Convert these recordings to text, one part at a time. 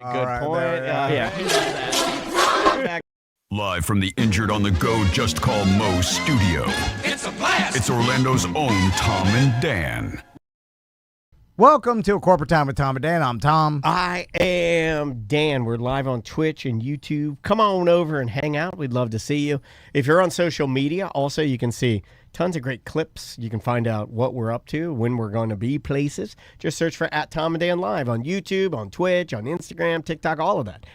Good point. Yeah. Live from the Injured on the Go Just Call Mo studio. It's a blast! It's Orlando's own Tom and Dan. Welcome to A Corporate Time with Tom and Dan. I'm Tom. I am Dan. We're live on Twitch and YouTube. Come on over and hang out. We'd love to see you. If you're on social media, also you can see tons of great clips. You can find out what we're up to, when we're going to be places. Just search for @Tom and Dan Live on YouTube, on Twitch, on Instagram, TikTok, all of that.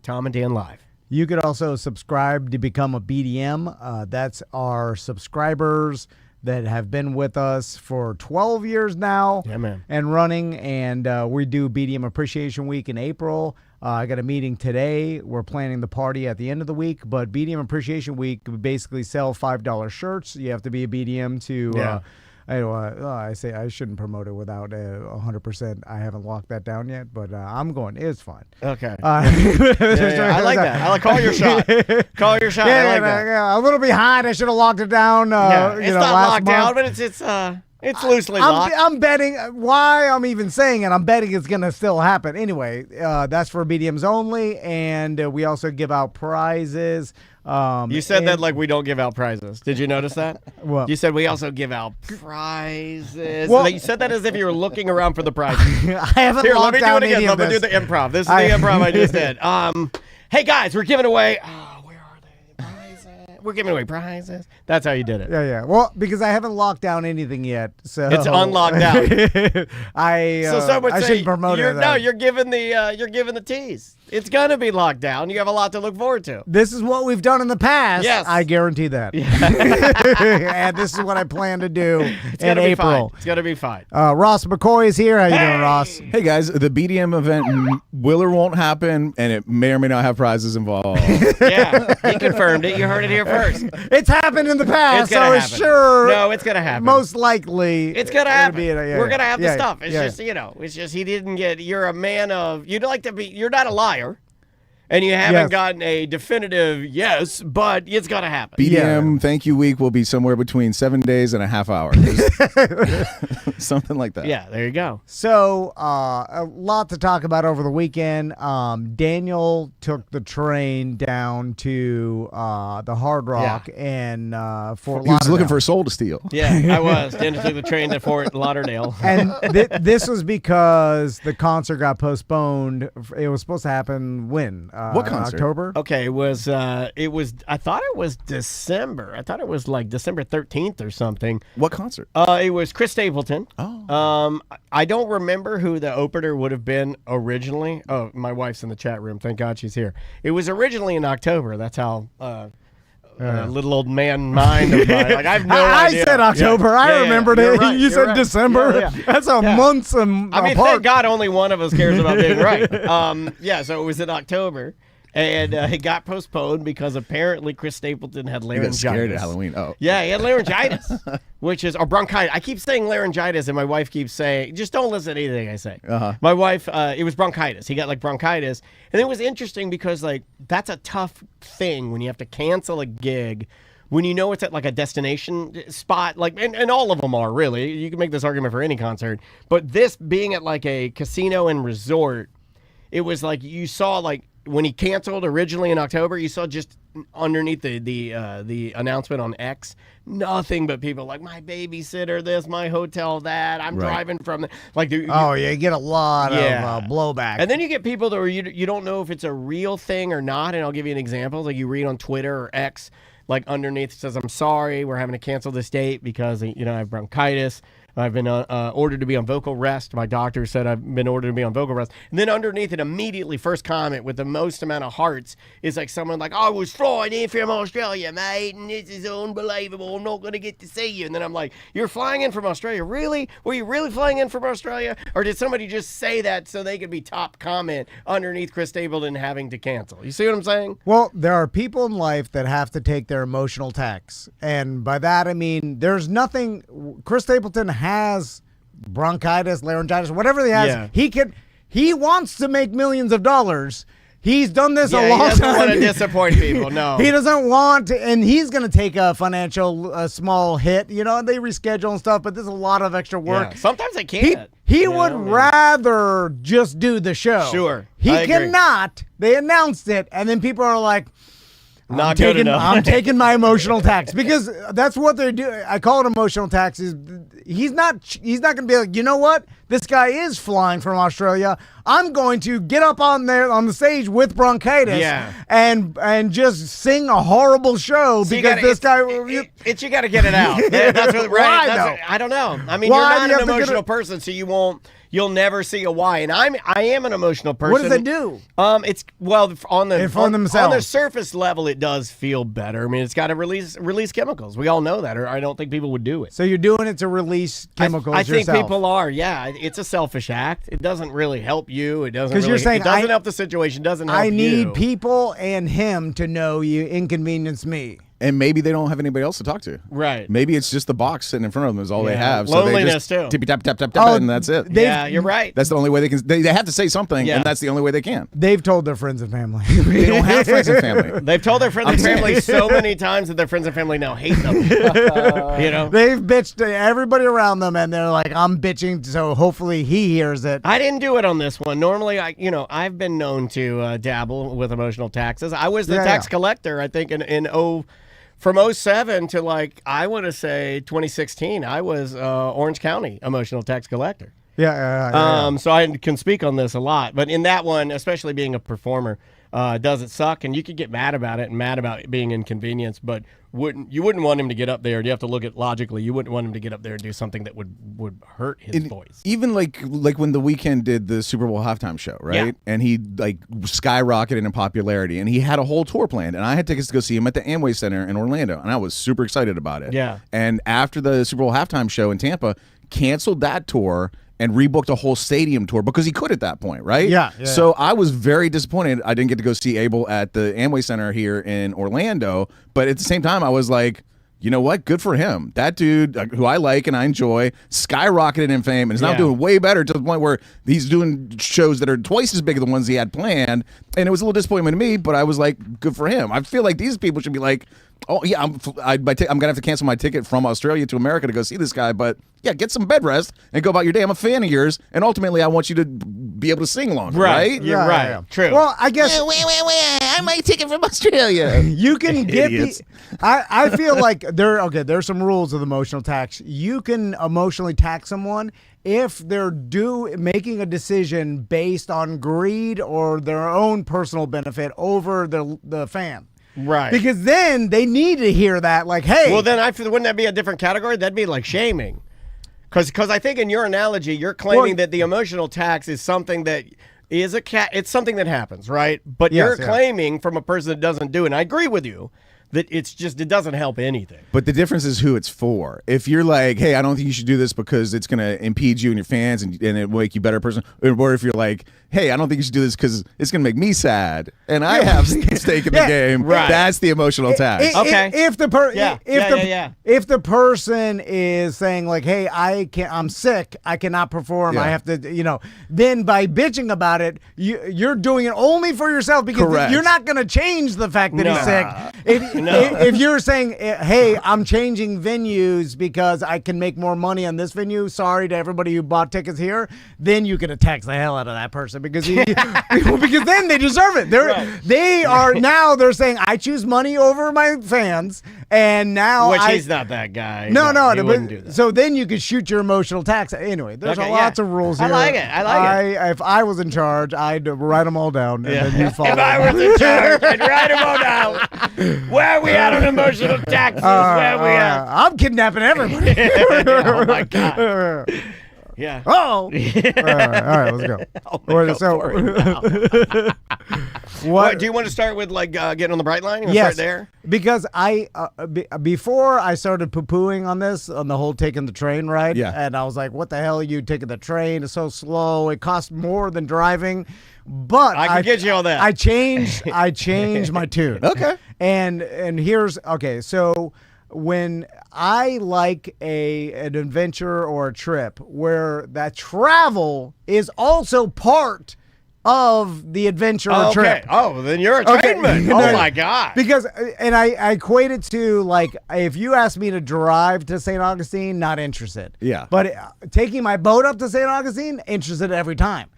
@Tom and Dan Live. You could also subscribe to become a BDM. That's our subscribers that have been with us for 12 years now. Yeah, man. And running. And we do BDM Appreciation Week in April. I got a meeting today. We're planning the party at the end of the week. But BDM Appreciation Week, we basically sell $5 shirts. You have to be a BDM to... I say I shouldn't promote it without 100%. I haven't locked that down yet, but I'm going. It's fine. Okay. I like that. I like call your shot. Call your shot. I like that. Yeah, a little behind. I should have locked it down. It's not locked down, but it's loosely locked. I'm betting. Why I'm even saying it? I'm betting it's gonna still happen. Anyway, that's for BDMs only, and we also give out prizes. You said that like we don't give out prizes. Did you notice that? What? You said we also give out prizes. Well, you said that as if you were looking around for the prizes. I haven't Here, let locked me do down it again. any of Let me do this. the improv. This is the improv I just did. Hey guys, we're giving away. Where are they? Prizes. We're giving away prizes. That's how you did it. Yeah. Well, because I haven't locked down anything yet, so It's unlocked out. I shouldn't promote it. No, you're giving the tease. It's gonna be locked down. You have a lot to look forward to. This is what we've done in the past. Yes. I guarantee that. And this is what I plan to do in April. It's gonna be fine. Ross McCoy is here. How you doing, Ross? Hey guys, the BDM event will or won't happen, and it may or may not have prizes involved. Yeah, he confirmed it. You heard it here first. It's happened in the past, It's gonna so happen. it's sure. No, it's gonna happen. Most likely, It's gonna happen. We're gonna have the yeah, stuff. It's yeah. just it's just he didn't get. You're a man of. You'd like to be. You're not a liar. And you haven't gotten a definitive yes, but it's going to happen. BDM Thank You Week will be somewhere between 7 days and a half hour. Something like that. Yeah, there you go. So, a lot to talk about over the weekend. Daniel took the train down to the Hard Rock and Fort Lauderdale. He was looking for a soul to steal. Yeah, I was. Daniel took the train to Fort Lauderdale. And this was because the concert got postponed. It was supposed to happen when? What concert? October? Okay, it was. I thought it was December. I thought it was like December 13th or something. What concert? It was Chris Stapleton. Oh. I don't remember who the opener would have been originally. Oh, my wife's in the chat room. Thank God she's here. It was originally in October. That's how. Little old man mind of mine. Like I have no idea. I said October. Yeah. I remembered You're it. right. You said right. December. Yeah. That's a months apart. I mean, thank God only one of us cares about being right. So it was in October, and it got postponed because apparently Chris Stapleton had You laryngitis. got scared at Halloween. Oh. Yeah, he had laryngitis, or bronchitis. I keep saying laryngitis, and my wife keeps saying, just don't listen to anything I say. My wife, it was bronchitis. He got like bronchitis. And it was interesting because like that's a tough thing when you have to cancel a gig when you know it's at like a destination spot, like, and all of them are really, you can make this argument for any concert, but this being at like a casino and resort, it was like, you saw like, when he canceled originally in October, you saw just underneath the announcement on X, nothing but people like, my babysitter this, my hotel that, I'm driving from like. You get a lot of blowback. And then you get people that you don't know if it's a real thing or not, and I'll give you an example. Like you read on Twitter or X, like underneath it says, I'm sorry, we're having to cancel this date because, I have bronchitis. I've been ordered to be on vocal rest. My doctor said I've been ordered to be on vocal rest. And then underneath it, immediately, first comment with the most amount of hearts is like someone like, I was flying in from Australia, mate, and this is unbelievable. I'm not going to get to see you. And then I'm like, you're flying in from Australia? Really? Were you really flying in from Australia? Or did somebody just say that so they could be top comment underneath Chris Stapleton having to cancel? You see what I'm saying? Well, there are people in life that have to take their emotional tax. And by that, I mean, there's nothing. Chris Stapleton has bronchitis, laryngitis, whatever he has. Yeah. He wants to make millions of dollars. He's done this a Yeah, long he doesn't time. want to disappoint people. No. He doesn't want to, and he's going to take a financial small hit. You know, they reschedule and stuff, but there's a lot of extra work. Yeah. Sometimes they can't. He would rather just do the show. Sure. He I agree. cannot. They announced it, and then people are like, Not good enough. I'm taking my emotional tax because that's what they're doing. I call it emotional tax. He's not going to be like, you know what? This guy is flying from Australia. I'm going to get up on the stage with bronchitis and just sing a horrible show So because this guy. you got to get it out. That's what, right? Why, though? I don't know. I mean, Why you're do you not an have to emotional person, so you'll never see a why. And I am an emotional person. What does it do? It's on the surface level, it does feel better. I mean, it's got to release chemicals. We all know that, or I don't think people would do it. So you're doing it to release chemicals. I think yourself. people are. Yeah, it's a selfish act. It doesn't really help you. It doesn't. You're saying it doesn't help the situation. Doesn't help I you. need people and him to know you inconvenience me. And maybe they don't have anybody else to talk to. Right. Maybe it's just the box sitting in front of them is all they have. Loneliness, so they just too. tippy tap tap tap tap, and that's it. Yeah, you're right. That's the only way they can. They have to say something, and that's the only way they can. They've told their friends and family. They don't have friends and family. They've told their friends and family so many times that their friends and family now hate them. You know, they've bitched to everybody around them, and they're like, "I'm bitching," so hopefully he hears it. I didn't do it on this one. Normally, I've been known to dabble with emotional taxes. I was the tax collector, I think, from 07 to I want to say 2016, I was Orange County emotional tax collector. Yeah. So I can speak on this a lot, but in that one, especially being a performer, does it suck? And you could get mad about it and mad about it being inconvenienced, but you wouldn't want him to get up there. You have to look at logically. You wouldn't want him to get up there and do something that would hurt his voice. Even like when The Weeknd did the Super Bowl halftime show, right? Yeah. And he skyrocketed in popularity, and he had a whole tour planned. And I had tickets to go see him at the Amway Center in Orlando, and I was super excited about it. Yeah. And after the Super Bowl halftime show in Tampa, canceled that tour and rebooked a whole stadium tour because he could at that point, right? Yeah. So I was very disappointed I didn't get to go see Abel at the Amway Center here in Orlando. But at the same time, I was like, you know what? Good for him. That dude, who I like and I enjoy, skyrocketed in fame and is now doing way better to the point where he's doing shows that are twice as big as the ones he had planned. And it was a little disappointment to me, but I was like, good for him. I feel like these people should be like, oh, yeah, I'm going to have to cancel my ticket from Australia to America to go see this guy. But, yeah, get some bed rest and go about your day. I'm a fan of yours, and ultimately I want you to be able to sing along, right? You're right. Yeah. True. Well, I guess... I might ticket from Australia. You can get Idiots. I feel like there's some rules of emotional tax. You can emotionally tax someone if they're making a decision based on greed or their own personal benefit over the fan. Right. Because then they need to hear that, like, hey. Well, then wouldn't that be a different category? That'd be like shaming. Because I think in your analogy, you're claiming that the emotional tax is something that is it's something that happens, right? But you're claiming from a person that doesn't do it. And I agree with you that it doesn't help anything. But the difference is who it's for. If you're like, hey, I don't think you should do this because it's going to impede you and your fans and it will make you a better person. Or if you're like, hey, I don't think you should do this because it's going to make me sad and I have stake in the game. Right. That's the emotional tax. If the person is saying like, hey, I'm sick, I cannot perform, I have to, then by bitching about it, you're doing it only for yourself because you're not going to change the fact that he's sick. If you're saying, hey, I'm changing venues because I can make more money on this venue, sorry to everybody who bought tickets here, then you can tax the hell out of that person because because then they deserve it. They're saying I choose money over my fans, and now he's not that guy. No, he wouldn't do that. So then you could shoot your emotional tax. Anyway, there's lots of rules here. I like it. If I was in charge, I'd write them all down and then you follow. If I was in charge, I'd write them all down. Where are we at on emotional taxes? Where are we at? I'm kidnapping everybody. Oh my God. Yeah. Oh. All right, let's go. What do you want to start with? Getting on the bright line? You want to start there? Because before I started poo-pooing on this, on the whole taking the train ride, and I was like, "What the hell are you taking the train? It's so slow. It costs more than driving." But I can get you all that. I changed my tune. Okay. And here's so when I like an adventure or a trip where that travel is also part of the adventure Okay. trip. Oh, then you're a trainman. No, Oh my God. Because, and I equate it to like, if you ask me to drive to St. Augustine, not interested. Yeah. But taking my boat up to St. Augustine, interested every time.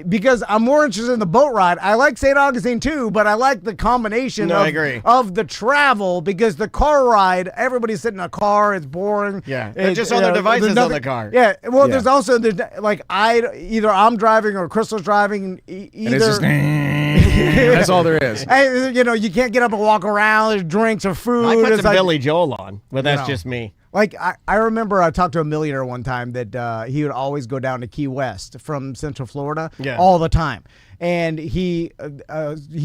Because I'm more interested in the boat ride. I like St. Augustine too, but I like the combination I agree. of the travel, because the car ride, everybody's sitting in a car, it's boring. Yeah, there's just other devices on the car. Yeah, well, Yeah. there's also, like, either I'm driving or Crystal's driving, And it's just, either. that's all there is. Hey, you can't get up and walk around. There's drinks or food. I put It's some like, Billy Joel on, but that's know. just me. Like, I remember I talked to a millionaire one time that he would always go down to Key West from Central Florida all the time. And he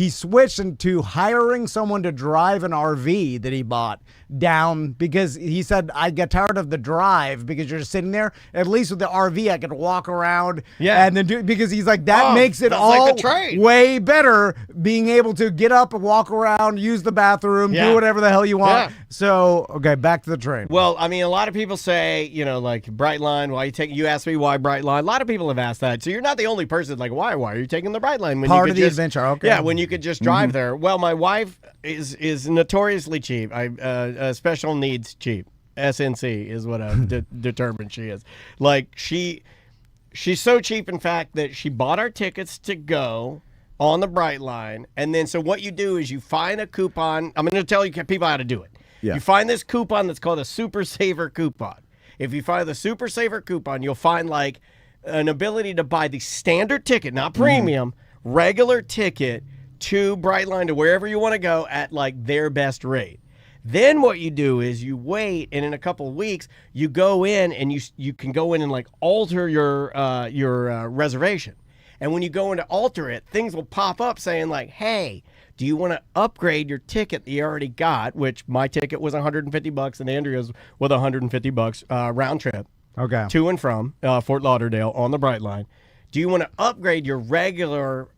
switched into hiring someone to drive an RV that he bought down, because he said, I get tired of the drive because you're just sitting there. At least with the RV, I could walk around. Yeah. And then because he's like, that makes it that's all like the train. way better, being able to get up and walk around, use the bathroom, do whatever the hell you want. Yeah. So, okay, back to the train. Well, I mean, a lot of people say, like Brightline. Why you asked me why Brightline? A lot of people have asked that. So you're not the only person. Like, why are you taking the Brightline when Part you of could the just, adventure. Okay. Yeah, when you could just drive there. Well, my wife is notoriously cheap. Special needs cheap. SNC is what I've determined she is. Like she's so cheap, in fact, that she bought our tickets to go on the Brightline, and then so what you do is you find a coupon. I'm going to tell you people how to do it. Yeah. You find this coupon that's called a Super Saver coupon. If you find the Super Saver coupon, you'll find like an ability to buy the standard ticket, not premium, regular ticket to Brightline, to wherever you want to go at like their best rate. Then what you do is you wait, and in a couple of weeks you go in and you can go in and like alter your reservation. And when you go in to alter it, things will pop up saying like, "Hey, do you want to upgrade your ticket that you already got?" Which my ticket was $150, and Andrea's was $150 round trip. Okay. To and from Fort Lauderdale on the Brightline. Do you want to upgrade your regular,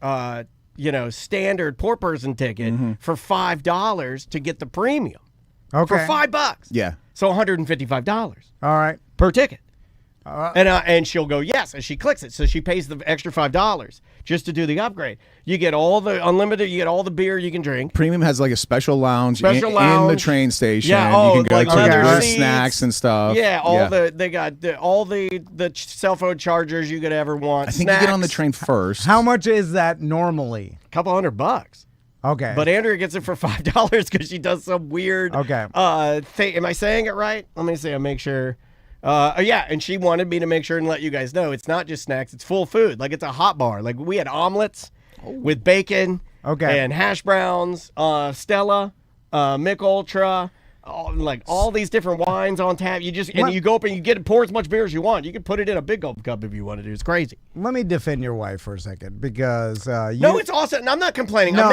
standard poor person ticket for $5 to get the premium? Okay. For $5. Yeah. So $155 All right. per ticket. And she'll go yes, and she clicks it, so she pays the extra $5 just to do the upgrade. You get all the unlimited, you get all the beer you can drink. Premium has like a special lounge, in the train station. Yeah, you can go like to leather with seats. snacks and stuff. Yeah, they got all the cell phone chargers you could ever want. I think you get on the train first. How much is that normally? A couple $100. Okay. But Andrea gets it for $5 because she does some weird thing. Am I saying it right? Let me see. I'll make sure. And she wanted me to make sure and let you guys know it's not just snacks, it's full food. Like, it's a hot bar. Like, we had omelets with bacon and hash browns, Stella, Mick Ultra, all these different wines on tap. You go up and you pour as much beer as you want. You can put it in a big old cup if you want to do. It's crazy. Let me defend your wife for a second, because No, it's awesome. And I'm not complaining. I'm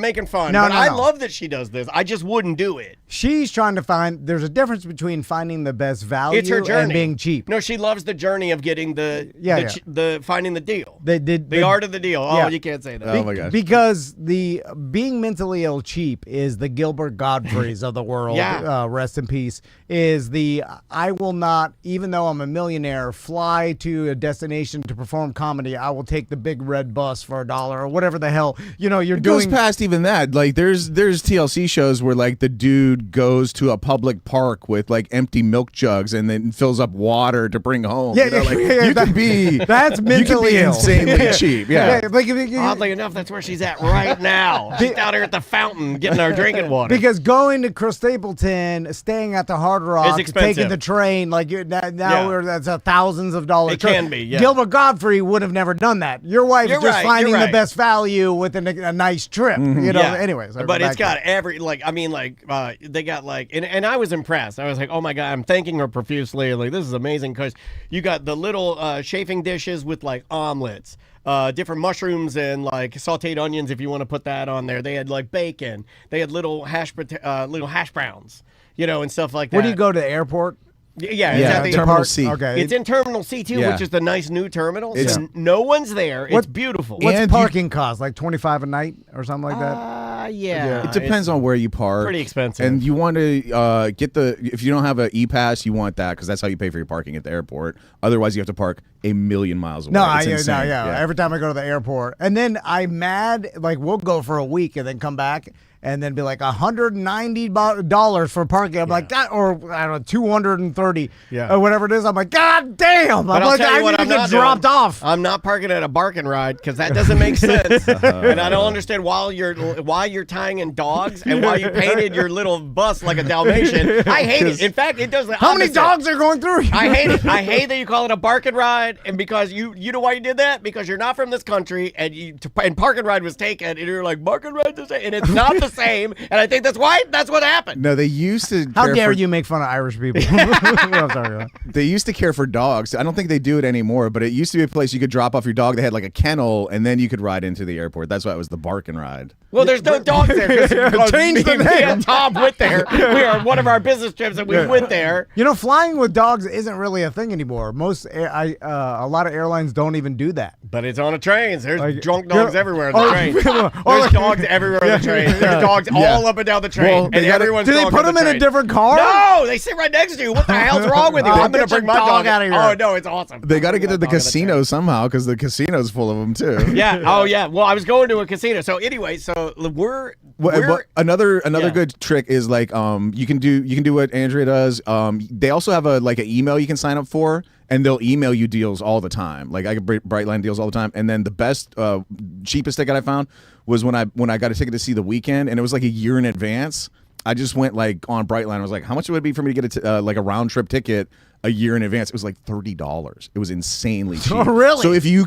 making fun. I love that she does this. I just wouldn't do it. She's trying to find. There's a difference between finding the best value It's her journey. and being cheap. No, she loves the journey of getting the finding the deal. The art of the deal. Yeah. Oh, you can't say that. Oh my gosh. Because the being mentally ill cheap is the Gilbert Godfreys of the world. Yeah. Rest in peace. Is the I will not, even though I'm a millionaire, fly to a destination to perform comedy. I will take the big red bus for $1 or whatever the hell you're It doing. goes past even that. Like there's TLC shows where like the dude goes to a public park with like empty milk jugs and then fills up water to bring home. Yeah, you know, like, yeah, you that- can be that's mentally you can be ill. insanely cheap. Yeah. Like, if you- Oddly enough, that's where she's at right now. She's down here at the fountain getting our drinking water. Because going to Chris Stapleton, staying at the Hard Rock, expensive. taking the train, like that's thousands of dollars. It can be, yeah. Gilbert Godfrey would have never done that. Your wife's You're just right, finding you're the right. best value within a nice trip. Anyways. But it's got every they got and I was impressed. I was like, oh my God, I'm thanking her profusely. Like, this is amazing because you got the little chafing dishes with like omelets, different mushrooms and like sauteed onions if you want to put that on there. They had like bacon. They had little hash browns, and stuff like that. Where do you go to the airport? Yeah, it's at the Terminal park. C. Okay. It's in Terminal C2, Yeah. which is the nice new terminal. It's- So no one's there. It's beautiful. What's And parking cost? Like $25 a night or something like that? Yeah. It depends on where you park. Pretty expensive. And you want to if you don't have an e-pass, you want that because that's how you pay for your parking at the airport. Otherwise, you have to park a million miles away. No, It's insane. yeah. Every time I go to the airport, and then I'm mad. Like we'll go for a week and then come back. And then be like $190 for parking. I'm like, God, or I don't know, $230, or whatever it is. I'm like, God damn! But I'm like, I what need to I'm get not dropped doing. off. I'm not parking at a bark and ride because that doesn't make sense. And I don't understand why you're tying in dogs and why you painted your little bus like a Dalmatian. I hate it. In fact, it does. How many dogs are going through? I hate it. I hate that you call it a bark and ride, and because you know why you did that? Because you're not from this country, and park and ride was taken, and you're like bark and ride, and it's not the same. And I think that's what happened. No, they used to. How dare you make fun of Irish people? I'm sorry. They used to care for dogs. I don't think they do it anymore, but it used to be a place you could drop off your dog. They had like a kennel, and then you could ride into the airport. That's why it was the bark and ride. Well, there's no dogs there. Change the name. Me and Tom went there. We are one of our business trips, and we went there. You know, flying with dogs isn't really a thing anymore. A lot of airlines don't even do that. But it's on a train. There's Like, drunk dogs everywhere on the train. There's dogs everywhere on the train. There's dogs all up and down the train. Well, and everyone's Do they drunk put on them the in a train. different car? No, they sit right next to you. What the hell's wrong with you? I'm going to bring my dog out of here. Oh, no, it's awesome. They got to get to the casino somehow because the casino's full of them too. Yeah. Oh, yeah. Well, I was going to a casino. So anyway, we're But another good trick is like you can do what Andrea does. They also have an email you can sign up for, and they'll email you deals all the time. Like I get Brightline deals all the time. And then the best cheapest ticket I found was when I got a ticket to see The Weeknd, and it was like a year in advance. I just went like on Brightline. I was like, how much would it be for me to get a round trip ticket a year in advance? It was like $30. It was insanely cheap. Oh, really? So if you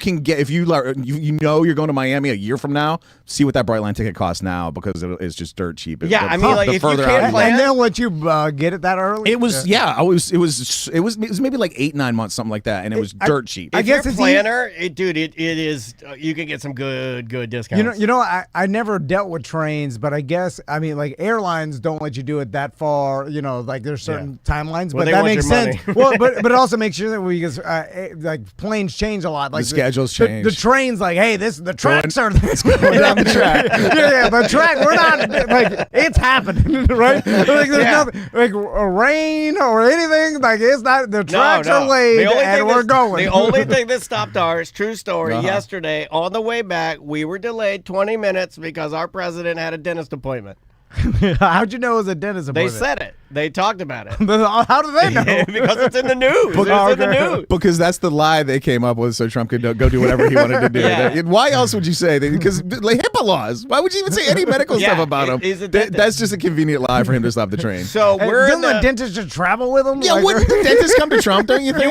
know you're going to Miami a year from now, see what that Brightline ticket costs now because it's just dirt cheap. Yeah, I mean, like, if you can't plan, and they'll let you get it that early. It was it was maybe like 8-9 months, something like that, and it was dirt cheap. I guess it's planner, dude. It is. You can get some good discounts. You know, I never dealt with trains, but I guess like airlines don't let you do it that far. You know, like there's certain timelines, Well, but they that want makes your sense. money. Well, but it also makes sure that like planes change a lot. Like the schedules change. The trains, like, hey, the tracks are down the track. yeah, the track. We're not like it's happening, right? Like there's nothing like a rain or anything. Like it's not. The tracks are laid, and we're going. The only thing that stopped ours, true story. Yesterday on the way back, we were delayed 20 minutes because our president had a dentist appointment. How'd you know it was a dentist appointment? They said it. They talked about it. How do they know? Because it's in the news. It's in the news. Because that's the lie they came up with, so Trump could go do whatever he wanted to do. Yeah. Why else would you say that? Because like HIPAA laws. Why would you even say any medical stuff about him? He's a That's just a convenient lie for him to stop the train. So we're Doesn't the dentist just travel with him? Yeah, Like, wouldn't the dentist come to Trump? Don't you think?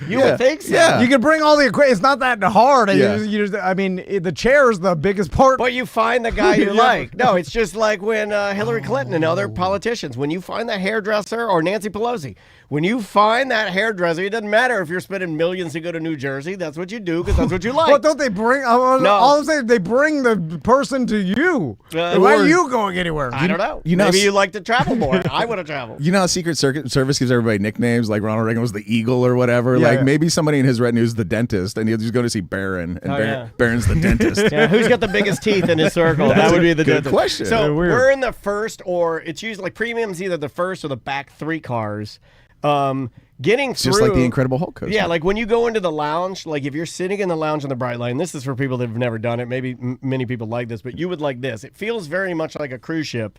You would think so. Yeah. you can bring all the equipment. It's not that hard. Yeah. The chair is the biggest part. But you find the guy you like. No, it's just like when Hillary Clinton and other politicians, when you find the hairdresser or Nancy Pelosi, when you find that hairdresser, it doesn't matter if you're spending millions to go to New Jersey. That's what you do because that's what you like. Well, don't they bring? All I'm saying, they bring the person to you. Why are you going anywhere? I don't know. You know, Maybe you like to travel more. I want to travel. You know how Secret Service gives everybody nicknames, like Ronald Reagan was the Eagle or whatever? Yeah. Maybe somebody in his retinue is the dentist, and he's going to see Barron, and Barron's the dentist. Yeah, who's got the biggest teeth in his circle? That would be the good dentist. question. So Weird. we're in the first, or it's usually like premium's either the first or the back 3 cars. Getting It's through, just like the Incredible Hulk coaster. Yeah, like when you go into the lounge, like if you're sitting in the lounge on the Brightline, this is for people that have never done it. Maybe many people like this, but you would like this. It feels very much like a cruise ship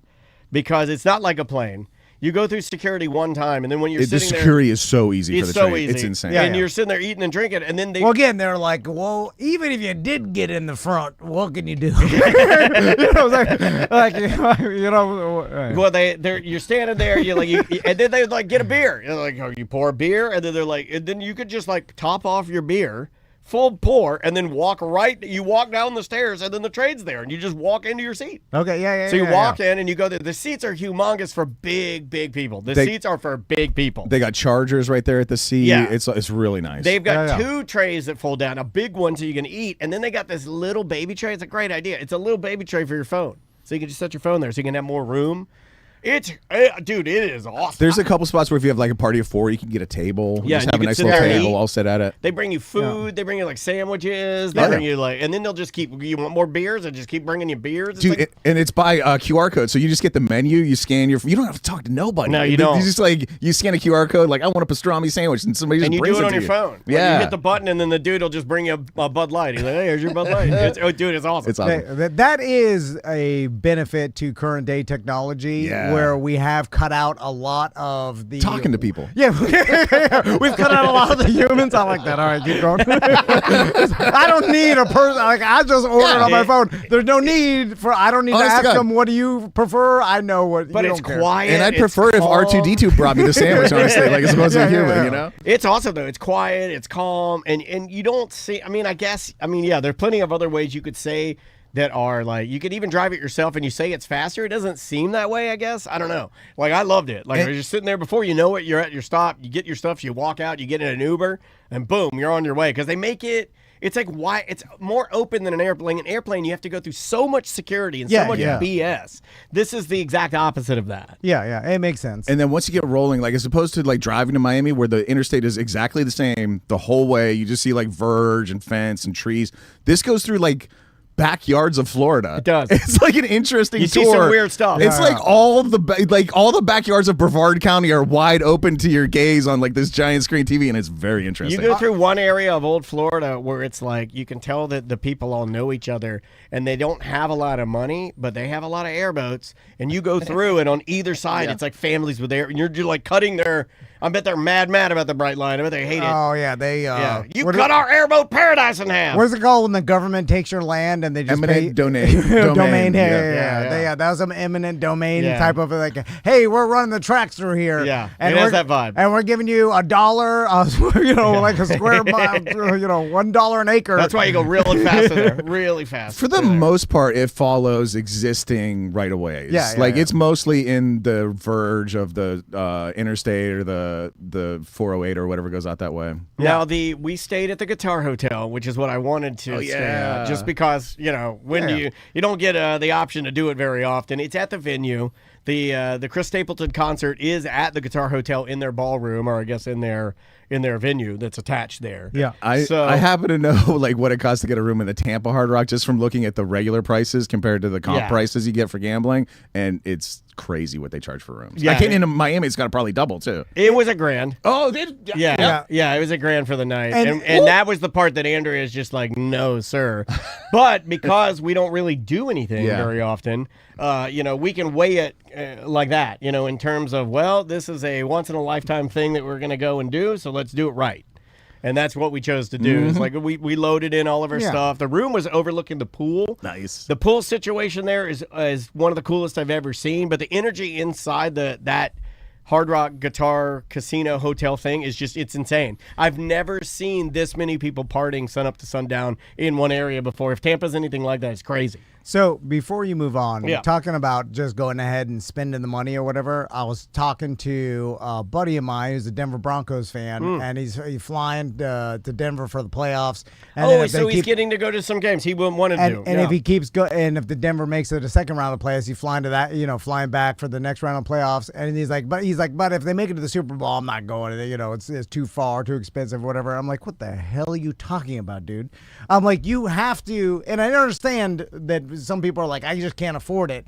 because it's not like a plane. You go through security one time, and then when you're The sitting security is so easy there, for it's the train. so easy. It's insane. And you're sitting there eating and drinking, and then they. Well, again, they're like, well, even if you did get in the front, what can you do? You know, Well, you're standing there, and then they like get a beer. You're like, oh, you pour a beer, and then they're like, and then you could just like top off your beer, full pour, and then you walk down the stairs, and then the train's there, and you just walk into your seat. Okay, yeah. So you walk in and you go there. The seats are humongous for big people. The seats are for big people. They got chargers right there at the seat. Yeah. It's really nice. They've got 2 trays that fold down, a big one so you can eat, and then they got this little baby tray. It's a great idea. It's a little baby tray for your phone. So you can just set your phone there so you can have more room. Dude, it is awesome. There's a couple spots where if you have like a party of 4, you can get a table. Yeah, just and have you a can nice sit little there and table eat. all set at it. They bring you food. They bring you like sandwiches. They Yeah. bring you like, and then they'll just keep. You want more beers? And just keep bringing you beers. It's Dude, like, and it's by QR code, so you just get the menu, you scan your. You don't have to talk to nobody. No, you don't. You just like you scan a QR code, like I want a pastrami sandwich, and somebody just and you brings do it on to your you. phone. Like, Yeah, you hit the button, and then the dude will just bring you a Bud Light. He's like, "Hey, here's your Bud Light." Dude, it's awesome. it's awesome. That is a benefit to current day technology, Yeah. where we have cut out a lot of the Talking to people. Yeah, we've cut out a lot of the humans. I like that. All right, keep going. I don't need a person. Like I just ordered on my phone. There's no need for. I don't need to Honest to ask God. them. What do you prefer? I know what. But you it's don't care. quiet. And I'd it's prefer if calm. R2D2 brought me the sandwich, honestly, like as opposed to a human, you know? It's awesome though. It's quiet. It's calm, and you don't see. Yeah. There's plenty of other ways you could say that are like you could even drive it yourself, and you say it's faster. It doesn't seem that way. I guess I don't know. Like I loved it. Like you're just sitting there before you know it. You're at your stop. You get your stuff. You walk out. You get in an Uber, and boom, you're on your way. Because they make it. It's like why it's more open than an airplane. An airplane, you have to go through so much security and so much BS. This is the exact opposite of that. Yeah, it makes sense. And then once you get rolling, like as opposed to like driving to Miami where the interstate is exactly the same the whole way, you just see like verge and fence and trees. This goes through like backyards of Florida. It does. It's like an interesting You tour. see some weird stuff. It's like all the backyards of Brevard County are wide open to your gaze on like this giant screen TV, and it's very interesting. You go through one area of old Florida where it's like you can tell that the people all know each other and they don't have a lot of money, but they have a lot of airboats. And you go through, and on either side, it's like families with and you're just like cutting their. I bet they're mad about the bright line. I bet they hate it. Oh yeah, they. You cut our airboat paradise in half. What's it called when the government takes your land and they just Eminent domain. domain? Yeah. That was some eminent domain Yeah. type of like, hey, we're running the tracks through here. Yeah, and it has we're- that vibe. And we're giving you $1, like a square mile, $1 an acre. That's why you go really fast in there. Really fast. For the most part, it follows existing right of ways. Yeah, like yeah. it's mostly in the verge of the interstate or the 408 or whatever goes out that way. Now we stayed at the Guitar Hotel, which is what I wanted to stay at, just because when you don't get the option to do it very often. It's at the venue. The Chris Stapleton concert is at the Guitar Hotel in their ballroom, or I guess in their venue that's attached there. Yeah. I happen to know like what it costs to get a room in the Tampa Hard Rock just from looking at the regular prices compared to the comp prices you get for gambling, and it's crazy what they charge for rooms. Yeah. I can't in Miami. It's got to probably double too. It was $1,000. Oh, Yeah, it was $1,000 for the night, And- and that was the part that Andrea is just like, no, sir. But because we don't really do anything very often, we can weigh it like that, in terms of, well, this is a once in a lifetime thing that we're going to go and do, so let's do it right. And that's what we chose to do. It's like we loaded in all of our stuff. The room was overlooking the pool. Nice. The pool situation there is one of the coolest I've ever seen. But the energy inside that Hard Rock Guitar Casino Hotel thing is it's insane. I've never seen this many people partying sun up to sundown in one area before. If Tampa's anything like that, it's crazy. So before you move on, Yeah. talking about just going ahead and spending the money or whatever, I was talking to a buddy of mine who's a Denver Broncos fan, and he's flying to Denver for the playoffs. And then if they so he's keep- getting to go to some games he wouldn't want to do. And if he keeps going, and if the Denver makes it a second round of playoffs, he's flying to that, flying back for the next round of playoffs. And he's like, but if they make it to the Super Bowl, I'm not going. It's too far, too expensive, whatever. I'm like, what the hell are you talking about, dude? I'm like, you have to, and I understand that some people are like, I just can't afford it.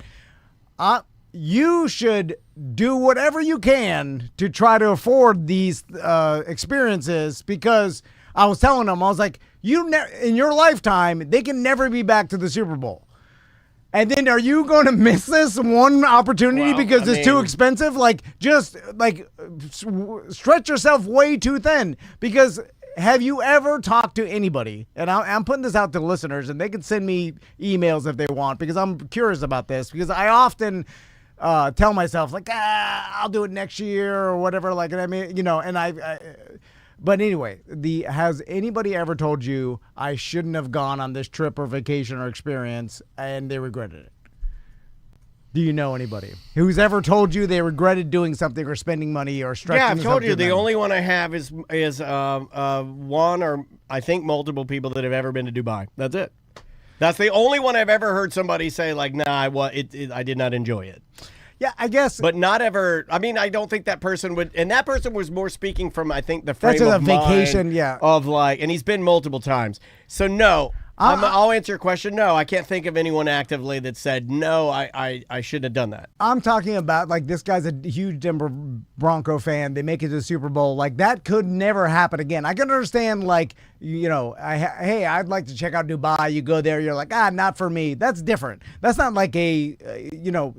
You should do whatever you can to try to afford these experiences, because I was telling them, I was like, in your lifetime, they can never be back to the Super Bowl. And then are you going to miss this one opportunity because it's too expensive? Like, just stretch yourself way too thin. Because have you ever talked to anybody? And I'm putting this out to listeners, and they can send me emails if they want, because I'm curious about this. Because I often tell myself, like, I'll do it next year or whatever. Like, I mean, and but anyway, has anybody ever told you I shouldn't have gone on this trip or vacation or experience and they regretted it? Do you know anybody who's ever told you they regretted doing something or spending money or stretching? Yeah, I've told you. something The out? only one I have is one or I think multiple people that have ever been to Dubai. That's it. That's the only one I've ever heard somebody say like, "Nah, I did not enjoy it." Yeah, I guess. But not ever. I mean, I don't think that person would. And that person was more speaking from, I think, the frame That's a of vacation, mind yeah. of like, and he's been multiple times. So no, I'll answer your question. No, I can't think of anyone actively that said no. I shouldn't have done that. I'm talking about like this guy's a huge Denver Bronco fan. They make it to the Super Bowl. Like that could never happen again. I can understand like, you know, hey, I'd like to check out Dubai. You go there, you're like, not for me. That's different. That's not like you know,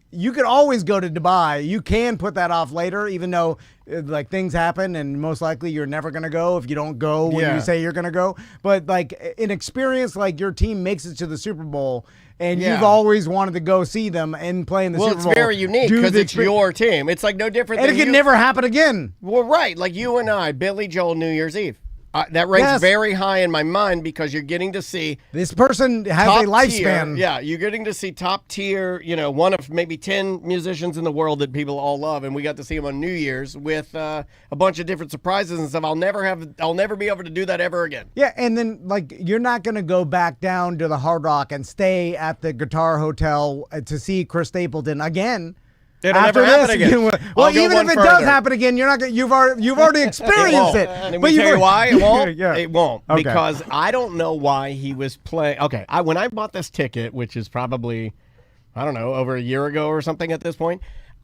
you could always go to Dubai. You can put that off later, even though like things happen and most likely you're never going to go if you don't go when you say you're going to go. But like an experience like your team makes it to the Super Bowl and you've always wanted to go see them and play in the Super Bowl. Well, it's very unique because it's your team. It's like no different and than it can never happen again. Well, right. Like you and I, Billy Joel, New Year's Eve. That ranks very high in my mind because you're getting to see this person has a lifespan. Yeah, you're getting to see top tier, you know, one of maybe 10 musicians in the world that people all love, and we got to see him on New Year's with a bunch of different surprises and stuff. I'll never be able to do that ever again. Yeah, and then like you're not going to go back down to the Hard Rock and stay at the Guitar Hotel to see Chris Stapleton again. It'll never happen again. Well, even if it does happen again, you're not gonna, you've already experienced it. But you tell you why it won't? Yeah. It won't. Okay. Because I don't know why he was playing. Okay, when I bought this ticket, which is probably, I don't know, over a year ago or something at this point,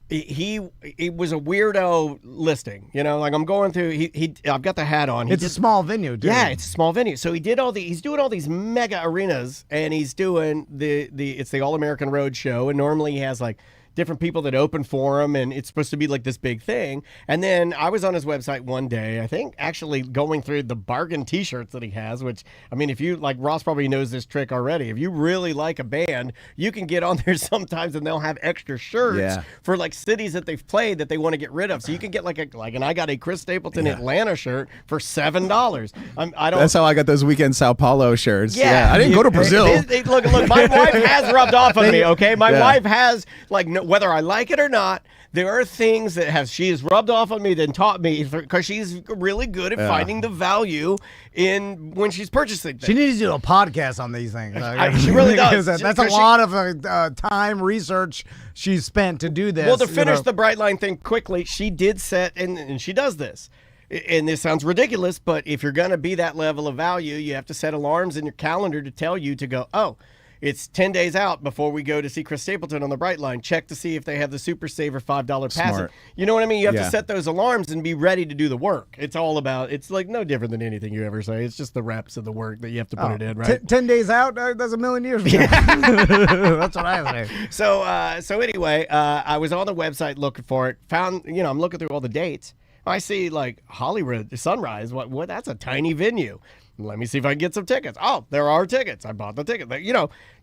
it was a weirdo listing. You know, like I'm going through. I've got the hat on. It's a small venue, dude. Yeah, it's a small venue. So he's doing all these mega arenas, and he's doing it's the All American Road Show, and normally he has like different people that open for him, and it's supposed to be like this big thing. And then I was on his website one day, I think actually going through the bargain t-shirts that he has, which, I mean, if you, like Ross probably knows this trick already, if you really like a band, you can get on there sometimes and they'll have extra shirts for like cities that they've played that they want to get rid of. So you can get and I got a Chris Stapleton Atlanta shirt for $7. That's how I got those weekend Sao Paulo shirts. Yeah, I didn't go to Brazil. Look, my wife has rubbed off on me, okay? My wife has, like, whether I like it or not, there are things that she has rubbed off on me that taught me, because she's really good at finding the value in when she's purchasing things. She needs to do a podcast on these things. She really does. That's a lot of time, research she's spent to do this. Well, to finish the Brightline thing quickly, she did set, and she does this. And this sounds ridiculous, but if you're going to be that level of value, you have to set alarms in your calendar to tell you to go, oh, it's 10 days out before we go to see Chris Stapleton on the Brightline. Check to see if they have the Super Saver $5 pass. You know what I mean? You have to set those alarms and be ready to do the work. It's all about, it's like no different than anything you ever say. It's just the reps of the work that you have to put it in, right? 10 days out, that's a million years ago. That's what I say. So anyway, I was on the website looking for it. Found, I'm looking through all the dates. I see like Hollywood Sunrise. What? That's a tiny venue. Let me see if I can get some tickets. Oh, there are tickets. I bought the ticket.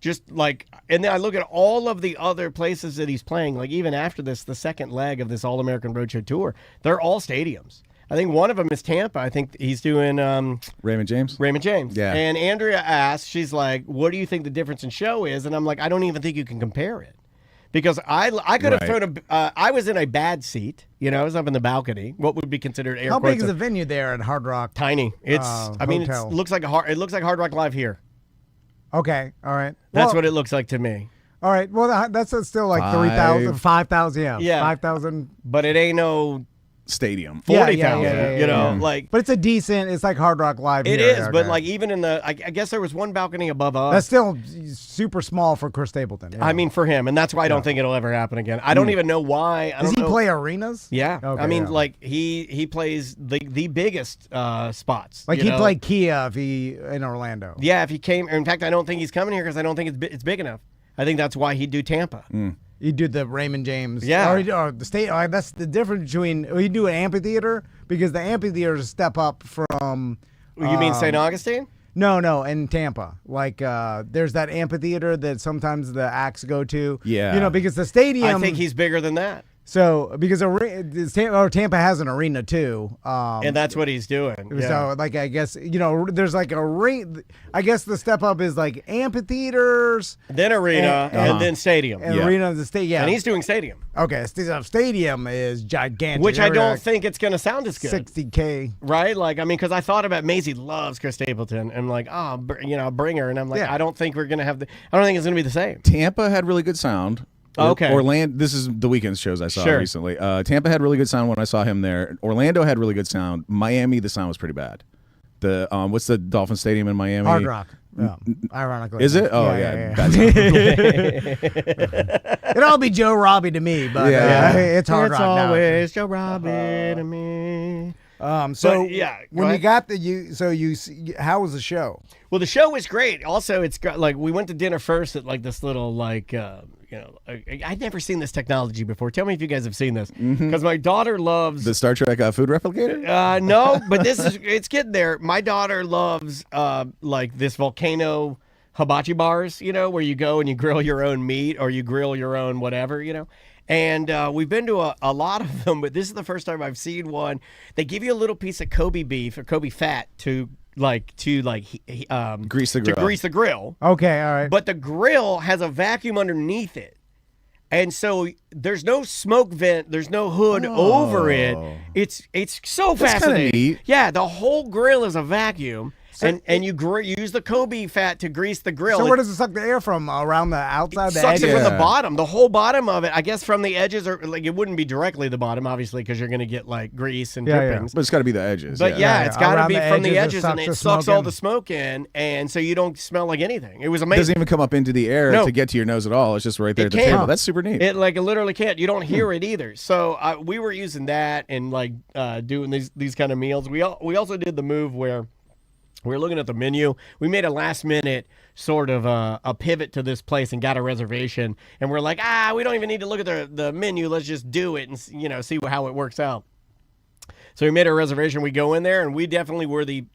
Just like, and then I look at all of the other places that he's playing, like even after this, the second leg of this All-American Roadshow tour, they're all stadiums. I think one of them is Tampa. I think he's doing Raymond James. Yeah. And Andrea asked, she's like, what do you think the difference in show is? And I'm like, I don't even think you can compare it. Because I could have thrown I was in a bad seat. I was up in the balcony. What would be considered air How quotes big is the venue there at Hard Rock? Tiny. It's. It looks like Hard Rock Live here. Okay. All right. That's what it looks like to me. All right. Well, that's still like 3,000, 5,000. Yeah. 5,000. But it ain't no stadium. 40,000. Like. But it's like Hard Rock Live. It is, but like even in I guess there was one balcony above us. That's still super small for Chris Stapleton. I mean, for him, and that's why I don't think it'll ever happen again. I don't even know why. Does he play arenas? Yeah. Okay, like he plays the biggest spots. Like he'd play Kia if in Orlando. Yeah, if he came. In fact, I don't think he's coming here because I don't think it's big enough. I think that's why he'd do Tampa. You do the Raymond James. Yeah. Or the state. That's the difference between you do an amphitheater because the amphitheater is a step up from. You mean St. Augustine? No, in Tampa. Like there's that amphitheater that sometimes the acts go to. Yeah. Because the stadium. I think he's bigger than that. So because Tampa has an arena too, and that's what he's doing. So like I guess there's like a ring. I guess the step up is like amphitheaters, then arena, and then stadium. And arena is the stadium. Yeah. And he's doing stadium. Okay, stadium is gigantic. Which I don't think it's going to sound as good. 60K. Right? Like, I mean, because I thought about Maisie loves Chris Stapleton, and like, bring her, and I'm like, I don't think we're going to have I don't think it's going to be the same. Tampa had really good sound. Okay. Orlando. This is the weekend shows I saw recently. Tampa had really good sound when I saw him there. Orlando had really good sound. Miami, the sound was pretty bad. The what's the Dolphin Stadium in Miami? Hard Rock. Yeah. Ironically. Is it? Oh yeah. It'd all be Joe Robbie to me, but it's Hard Rock now. It's always Joe Robbie to me. So yeah, when you got how was the show? Well, the show was great. Also, it's got like we went to dinner first at like this little like I'd never seen this technology before. Tell me if you guys have seen this because my daughter loves the Star Trek food replicator. No, but it's getting there. My daughter loves like this volcano hibachi bars, where you go and you grill your own meat or you grill your own whatever, And we've been to a lot of them, but this is the first time I've seen one. They give you a little piece of Kobe beef or Kobe fat to grease the grill. Okay, all right. But the grill has a vacuum underneath it. And so there's no smoke vent, there's no hood over it. It's so fascinating. Neat. Yeah, the whole grill is a vacuum. And you use the Kobe fat to grease the grill. So where does it suck the air from? Around the outside, the sucks edges? it from the bottom. The whole bottom of it, I guess from the edges, or like it wouldn't be directly the bottom, obviously, because you're going to get like grease and drippings. But it's got to be the edges. But it's got to be from the edges, and it sucks all the smoke in, and so you don't smell like anything. It was amazing. It doesn't even come up into the air to get to your nose at all. It's just right there at the table. That's super neat. It literally can't. You don't hear it either. So we were using that and like doing these kind of meals. We also did the move where we were looking at the menu. We made a last minute sort of a pivot to this place and got a reservation. And we're like, we don't even need to look at the menu. Let's just do it and see how it works out. So we made a reservation. We go in there, and we definitely were the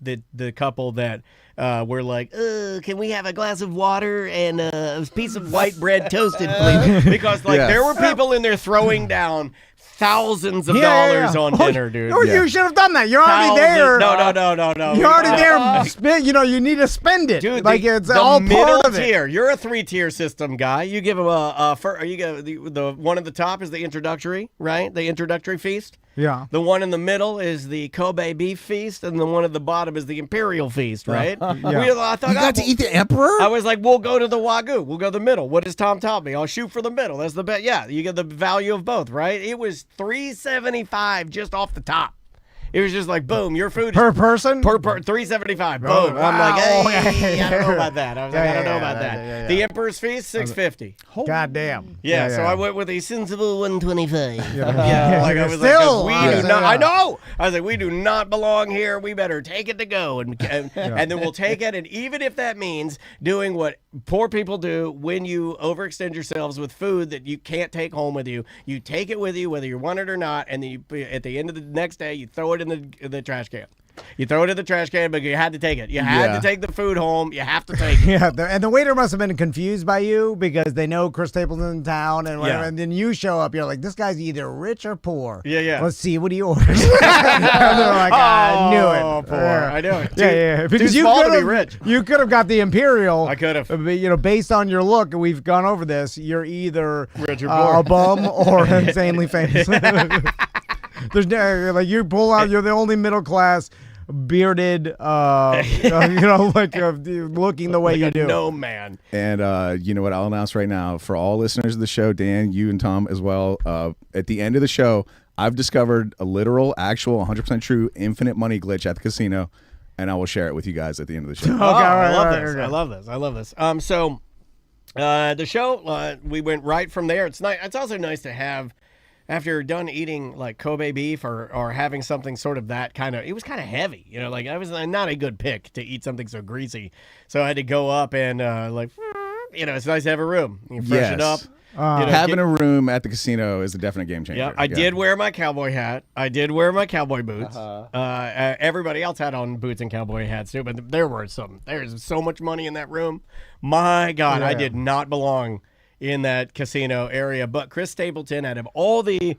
couple that were like, can we have a glass of water and a piece of white bread toasted, please? Because there were people in there throwing down thousands of dollars on dinner, dude. You should have done that. You're already there. No. You're already there. You need to spend it. Dude, it's the all middle part of tier. it. You're a 3-tier system guy. You give them the one at the top is the introductory, right? The introductory feast. Yeah. The one in the middle is the Kobe beef feast, and the one at the bottom is the Imperial feast, right? I thought, you got to eat the Emperor? I was like, we'll go to the Wagyu. We'll go the middle. What does Tom taught me? I'll shoot for the middle. That's the best. Yeah, you get the value of both, right? It was $375 just off the top. It was just like, boom, your food per person? Per $375. Boom. Oh, wow. I'm like, hey, I don't know about that. I was like, I don't know about that. Yeah. The Emperor's Feast, $650. God damn. Yeah, so I went with a sensible $125. I was still, I know. I was like, we do not belong here. We better take it to go. And then we'll take it. And even if that means doing what poor people do when you overextend yourselves with food that you can't take home with you, you take it with you whether you want it or not. And then at the end of the next day, you throw it in the trash can. You throw it in the trash can, but you had to take it. You had to take the food home. You have to take it. And the waiter must have been confused by you because they know Chris Stapleton's in town and whatever. And then you show up, you're like, this guy's either rich or poor. Yeah. Let's see what he orders. And they're like, I knew it. Oh, poor. I knew it. Because too small to be rich. You could have got the Imperial. I could have. Based on your look, we've gone over this, you're either rich or poor. A bum or insanely famous. There's you pull out, you're the only middle class bearded, looking the way you do. No man. And you know what? I'll announce right now for all listeners of the show, Dan, you and Tom as well. At the end of the show, I've discovered a literal, actual, 100% true infinite money glitch at the casino, and I will share it with you guys at the end of the show. I love this. So the show, we went right from there. It's nice. It's also nice to have. After you're done eating like Kobe beef or having something sort of that kind of, it was kind of heavy, like I was not a good pick to eat something so greasy. So I had to go up and it's nice to have a room. You fresh it up. Having a room at the casino is a definite game changer. Yeah, I did wear my cowboy hat. I did wear my cowboy boots. Everybody else had on boots and cowboy hats too, but there's so much money in that room. My God, I did not belong in that casino area. But Chris Stapleton, out of all the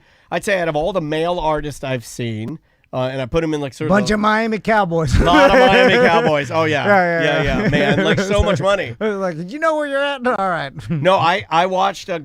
male artists I've seen, and I put him in like sort bunch of Miami Cowboys. A lot of Miami Cowboys. Oh yeah, man, like so much money. Like, did you know where you're at? No, all right. No, I watched a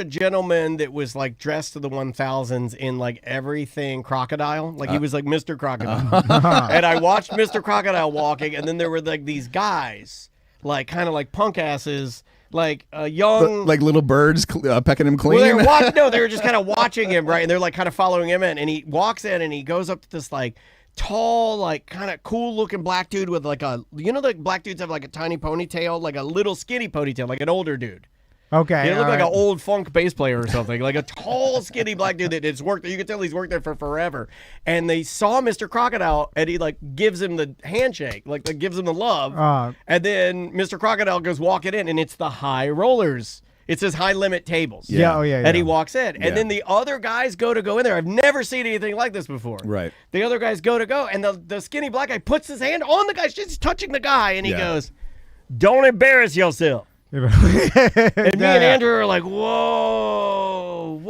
gentleman that was like dressed to the 1000s in like everything crocodile, like he was like Mr. Crocodile, and I watched Mr. Crocodile walking, and then there were like these guys, like kind of like punk asses. like a young, like little birds pecking him clean. Well, they were just kind of watching him, right? And they're like kind of following him in. And he walks in and he goes up to this like tall, like kind of cool looking black dude with like like black dudes have like a tiny ponytail, like a little skinny ponytail, like an older dude. Okay. He looked like an old funk bass player or something, like a tall, skinny black dude that has worked. You can tell he's worked there for forever. And they saw Mr. Crocodile, and he like gives him the handshake, like gives him the love. And then Mr. Crocodile goes walking in, and it's the high rollers. It says high limit tables. Yeah. And he walks in, and then the other guys go in there. I've never seen anything like this before. Right. The other guys go, and the skinny black guy puts his hand on the guy, just touching the guy, and he goes, "Don't embarrass yourself." And me and Andrew are like, whoa.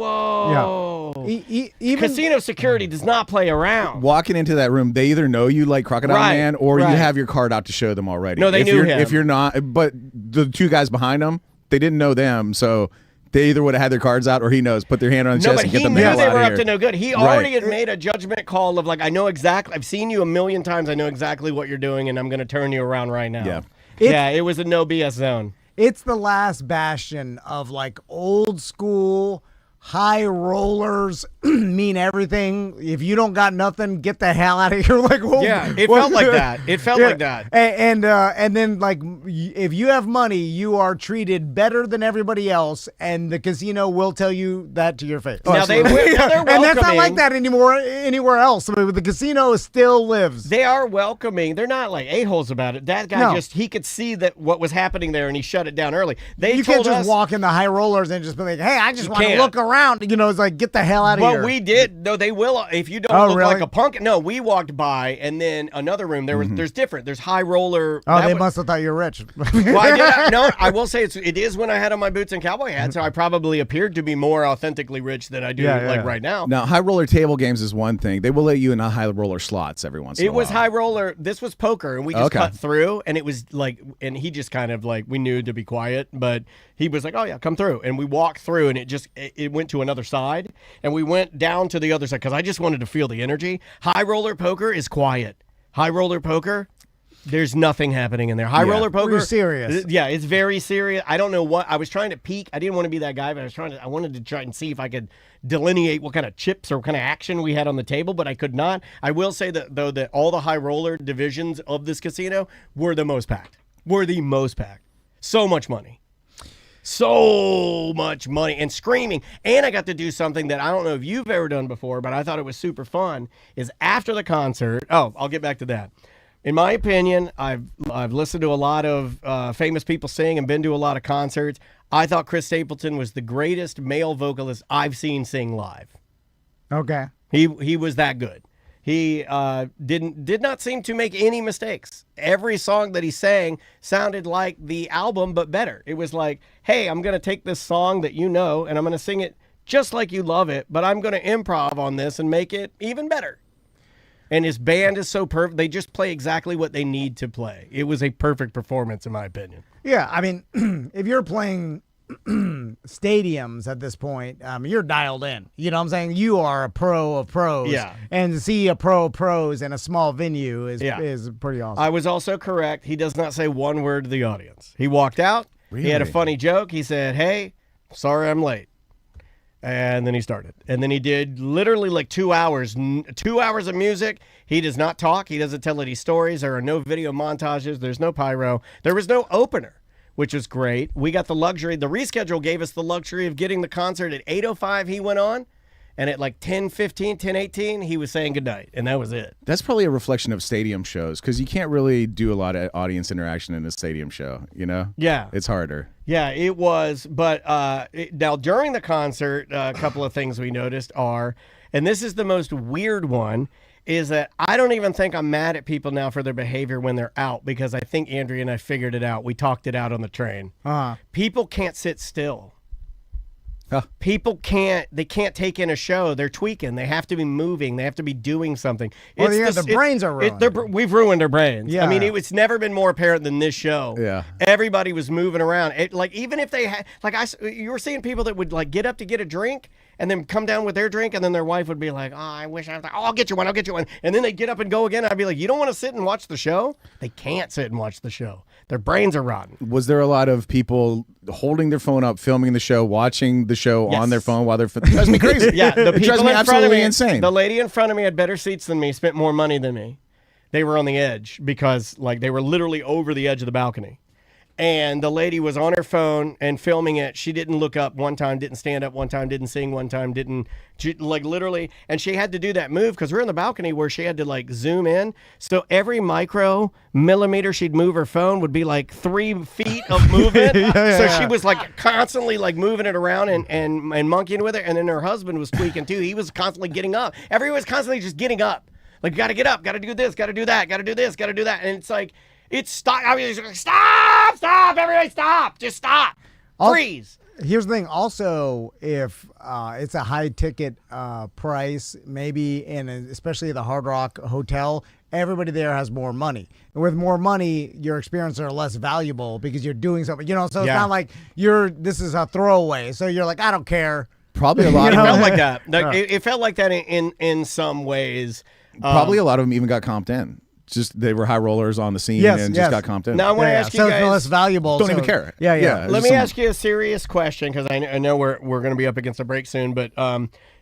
Yeah. Even Casino security does not play around. Walking into that room, they either know you like Crocodile Man or you have your card out to show them already. No, they knew him. If you're not, but the two guys behind him, they didn't know them, so they either would have had their cards out or he knows, put their hand on the chest and get them the hell out of here. No, but he knew they were up to no good. He already had made a judgment call of like, I know exactly, I've seen you a million times, I know exactly what you're doing, and I'm going to turn you around right now. Yeah. It was a no BS zone. It's the last bastion of like old school high rollers mean everything. If you don't got nothing, get the hell out of here. Like, it felt like that. It felt like that. And then like if you have money, you are treated better than everybody else, and the casino will tell you that to your face. Now they're welcoming. And that's not like that anywhere else. I mean, the casino still lives. They are welcoming. They're not like a-holes about it. That guy he could see that what was happening there, and he shut it down early. You can't just walk in the high rollers and just be like, hey, I just want to look around. It's like, get the hell out of here. But we did. No, they will. If you don't look like a punk. No, we walked by, and then another room. There's different. There's high roller. Oh, they must have thought you were rich. Well, I will say it is when I had on my boots and cowboy hat, so I probably appeared to be more authentically rich than I do right now. Now, high roller table games is one thing. They will let you in a high roller slots every once in a while. It was high roller. This was poker, and we just cut through, and it was like, and he just kind of like, we knew to be quiet, but he was like, oh yeah, come through. And we walked through, and it went to another side, and we went down to the other side because I just wanted to feel the energy. High roller poker is quiet. High roller poker, there's nothing happening in there. High roller poker. We're serious. Yeah, it's very serious. I don't know what, I was trying to peek. I didn't want to be that guy, but I wanted to try and see if I could delineate what kind of chips or what kind of action we had on the table, but I could not. I will say that, though, that all the high roller divisions of this casino were the most packed. So much money. So much money and screaming. And I got to do something that I don't know if you've ever done before, but I thought it was super fun, is after the concert. Oh, I'll get back to that. In my opinion, I've listened to a lot of famous people sing and been to a lot of concerts. I thought Chris Stapleton was the greatest male vocalist I've seen sing live. Okay. He was that good. He did not seem to make any mistakes. Every song that he sang sounded like the album, but better. It was like, hey, I'm going to take this song that you know, and I'm going to sing it just like you love it, but I'm going to improv on this and make it even better. And his band is so perfect. They just play exactly what they need to play. It was a perfect performance, in my opinion. Yeah, I mean, if you're playing stadiums at this point, you're dialed in. You know what I'm saying? You are a pro of pros. Yeah. And to see a pro of pros in a small venue is pretty awesome. I was also correct. He does not say one word to the audience. He walked out. Really? He had a funny joke. He said, hey, sorry I'm late. And then he started. And then he did literally like 2 hours. 2 hours of music. He does not talk. He doesn't tell any stories. There are no video montages. There's no pyro. There was no opener, which was great. We got the luxury. The reschedule gave us the luxury of getting the concert at 8:05. He went on. And at like 10:15, 10:18, he was saying goodnight. And that was it. That's probably a reflection of stadium shows because you can't really do a lot of audience interaction in a stadium show, you know? Yeah. It's harder. Yeah, it was. But now during the concert, a couple of things we noticed are, and this is the most weird one, is that I don't even think I'm mad at people now for their behavior when they're out because I think Andrea and I figured it out. We talked it out on the train. People can't sit still. People can't take in a show. They're tweaking. They have to be moving. They have to be doing something. Well, their brains are ruined. We've ruined their brains. Yeah. I mean, it's never been more apparent than this show. Yeah. Everybody was moving around. Even if they had, you were seeing people that would like get up to get a drink and then come down with their drink, and then their wife would be like, "Oh, I wish I was like, oh, I'll get you one. And then they get up and go again. I'd be like, you don't want to sit and watch the show? They can't sit and watch the show. Their brains are rotten. Was there a lot of people holding their phone up, filming the show, watching the show on their phone while they're? It drives me crazy. Yeah, the it drives people me in front of absolutely me, insane. The lady in front of me had better seats than me, spent more money than me. They were on the edge because like they were literally over the edge of the balcony. And the lady was on her phone and filming it. She didn't look up one time, didn't stand up one time, didn't sing one time, like literally. And she had to do that move because we're in the balcony where she had to like zoom in. So every micro millimeter she'd move her phone would be like 3 feet of movement. So she was like constantly like moving it around and monkeying with it. And then her husband was tweaking too. He was constantly getting up. Everyone was constantly just getting up. Like, got to get up, got to do this, got to do that, got to do this, got to do that. And it's like, it's stop. I mean, it's like, stop, everybody stop. Just stop. Freeze. Here's the thing. Also, if it's a high ticket price, maybe, and especially the Hard Rock Hotel, everybody there has more money. And with more money, your experiences are less valuable because you're doing something, So it's not like this is a throwaway. So you're like, I don't care. Probably a lot. It felt like that. It felt like that in some ways. Probably a lot of them even got comped in. Just they were high rollers on the scene just got comped in. Now I want to ask you so guys. it's less valuable. Don't even care. Yeah. Let me ask you a serious question because I know we're going to be up against a break soon, but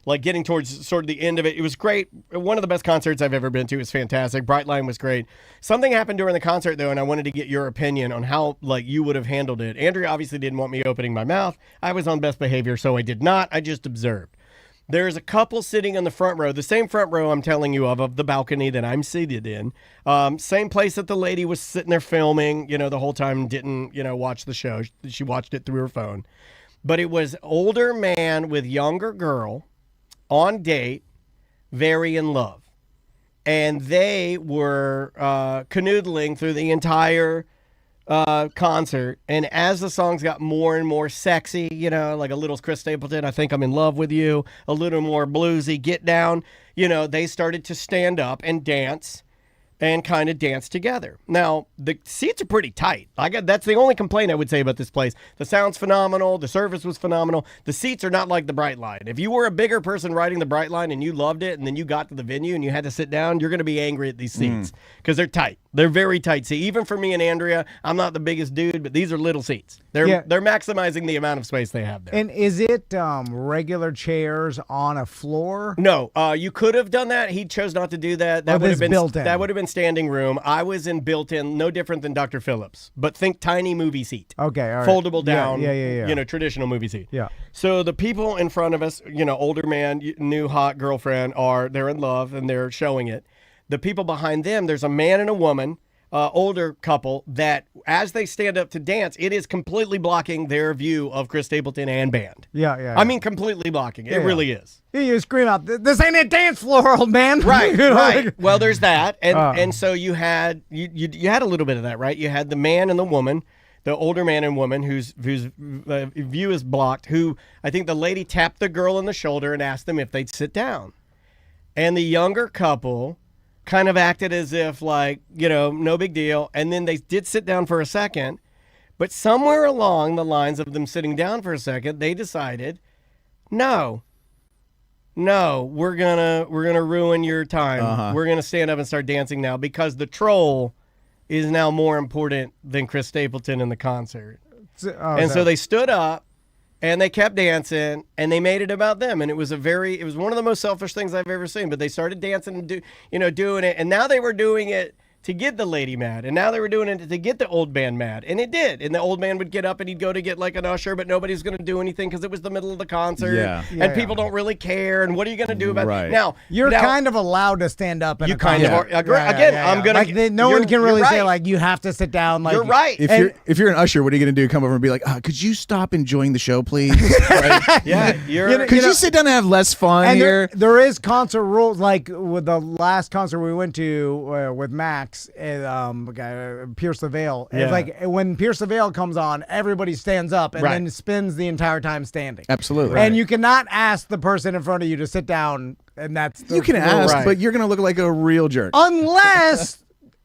like getting towards sort of the end of it, it was great. One of the best concerts I've ever been to. It was fantastic. Brightline was great. Something happened during the concert though, and I wanted to get your opinion on how like you would have handled it. Andrea obviously didn't want me opening my mouth. I was on best behavior, so I did not. I just observed. There's a couple sitting in the front row, the same front row I'm telling you of the balcony that I'm seated in. Same place that the lady was sitting there filming, the whole time, didn't, watch the show. She watched it through her phone. But it was older man with younger girl on date, very in love. And they were canoodling through the entire concert, and as the songs got more and more sexy, like a little Chris Stapleton, I Think I'm in Love with You, a little more bluesy, Get Down, they started to stand up and dance and kind of dance together. Now, the seats are pretty tight. That's the only complaint I would say about this place. The sound's phenomenal. The service was phenomenal. The seats are not like the Brightline. If you were a bigger person riding the Brightline and you loved it and then you got to the venue and you had to sit down, you're going to be angry at these seats because they're tight. They're very tight seats. Even for me and Andrea, I'm not the biggest dude, but these are little seats. They're maximizing the amount of space they have there. And is it regular chairs on a floor? No, you could have done that. He chose not to do that. That would have been built-in. That would have been standing room. I was in built-in, no different than Dr. Phillips, but think tiny movie seat. Okay, all right. Foldable down. Yeah. Traditional movie seat. Yeah. So the people in front of us, older man, new hot girlfriend, they're in love and they're showing it. The people behind them, there's a man and a woman, older couple, that as they stand up to dance, it is completely blocking their view of Chris Stapleton and band. Yeah. I mean, completely blocking. It really is. You scream out, "This ain't a dance floor, old man!" Right, right. Well, there's that, and so you had a little bit of that, right? You had the man and the woman, the older man and woman whose view is blocked. Who I think the lady tapped the girl on the shoulder and asked them if they'd sit down, and the younger couple kind of acted as if like, no big deal. And then they did sit down for a second, but somewhere along the lines of them sitting down for a second, they decided, no, we're gonna ruin your time. We're gonna stand up and start dancing now because the troll is now more important than Chris Stapleton in the concert. So they stood up and they kept dancing, and they made it about them. And it was one of the most selfish things I've ever seen. But they started dancing and doing it, and now they were doing it to get the lady mad, and now they were doing it to get the old man mad, and it did. And the old man would get up and he'd go to get like an usher, but nobody's going to do anything because it was the middle of the concert, people don't really care. And what are you going to do about it? Now you're kind of allowed to stand up. You kind of are. Again, I'm going to. No one can really say like you have to sit down. Like you're right. If you're an usher, what are you going to do? Come over and be like, could you stop enjoying the show, please? Right? Yeah, could you sit down and have less fun here? There is concert rules, like with the last concert we went to with Max. Pierce the Veil. It's like when Pierce the Veil comes on, everybody stands up and then spins the entire time standing. Absolutely. And you cannot ask the person in front of you to sit down, and that's you can ask, but you're going to look like a real jerk. Unless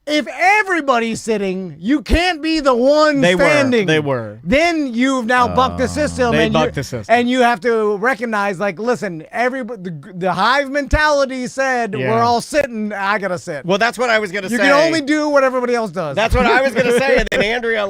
if everybody's sitting, you can't be the one standing. They were. Then you've now bucked the system. They and bucked the system. And you have to recognize, like, listen, the hive mentality said we're all sitting. I gotta sit. Well, that's what I was gonna say. You can only do what everybody else does. That's what I was gonna say. And then Andrea,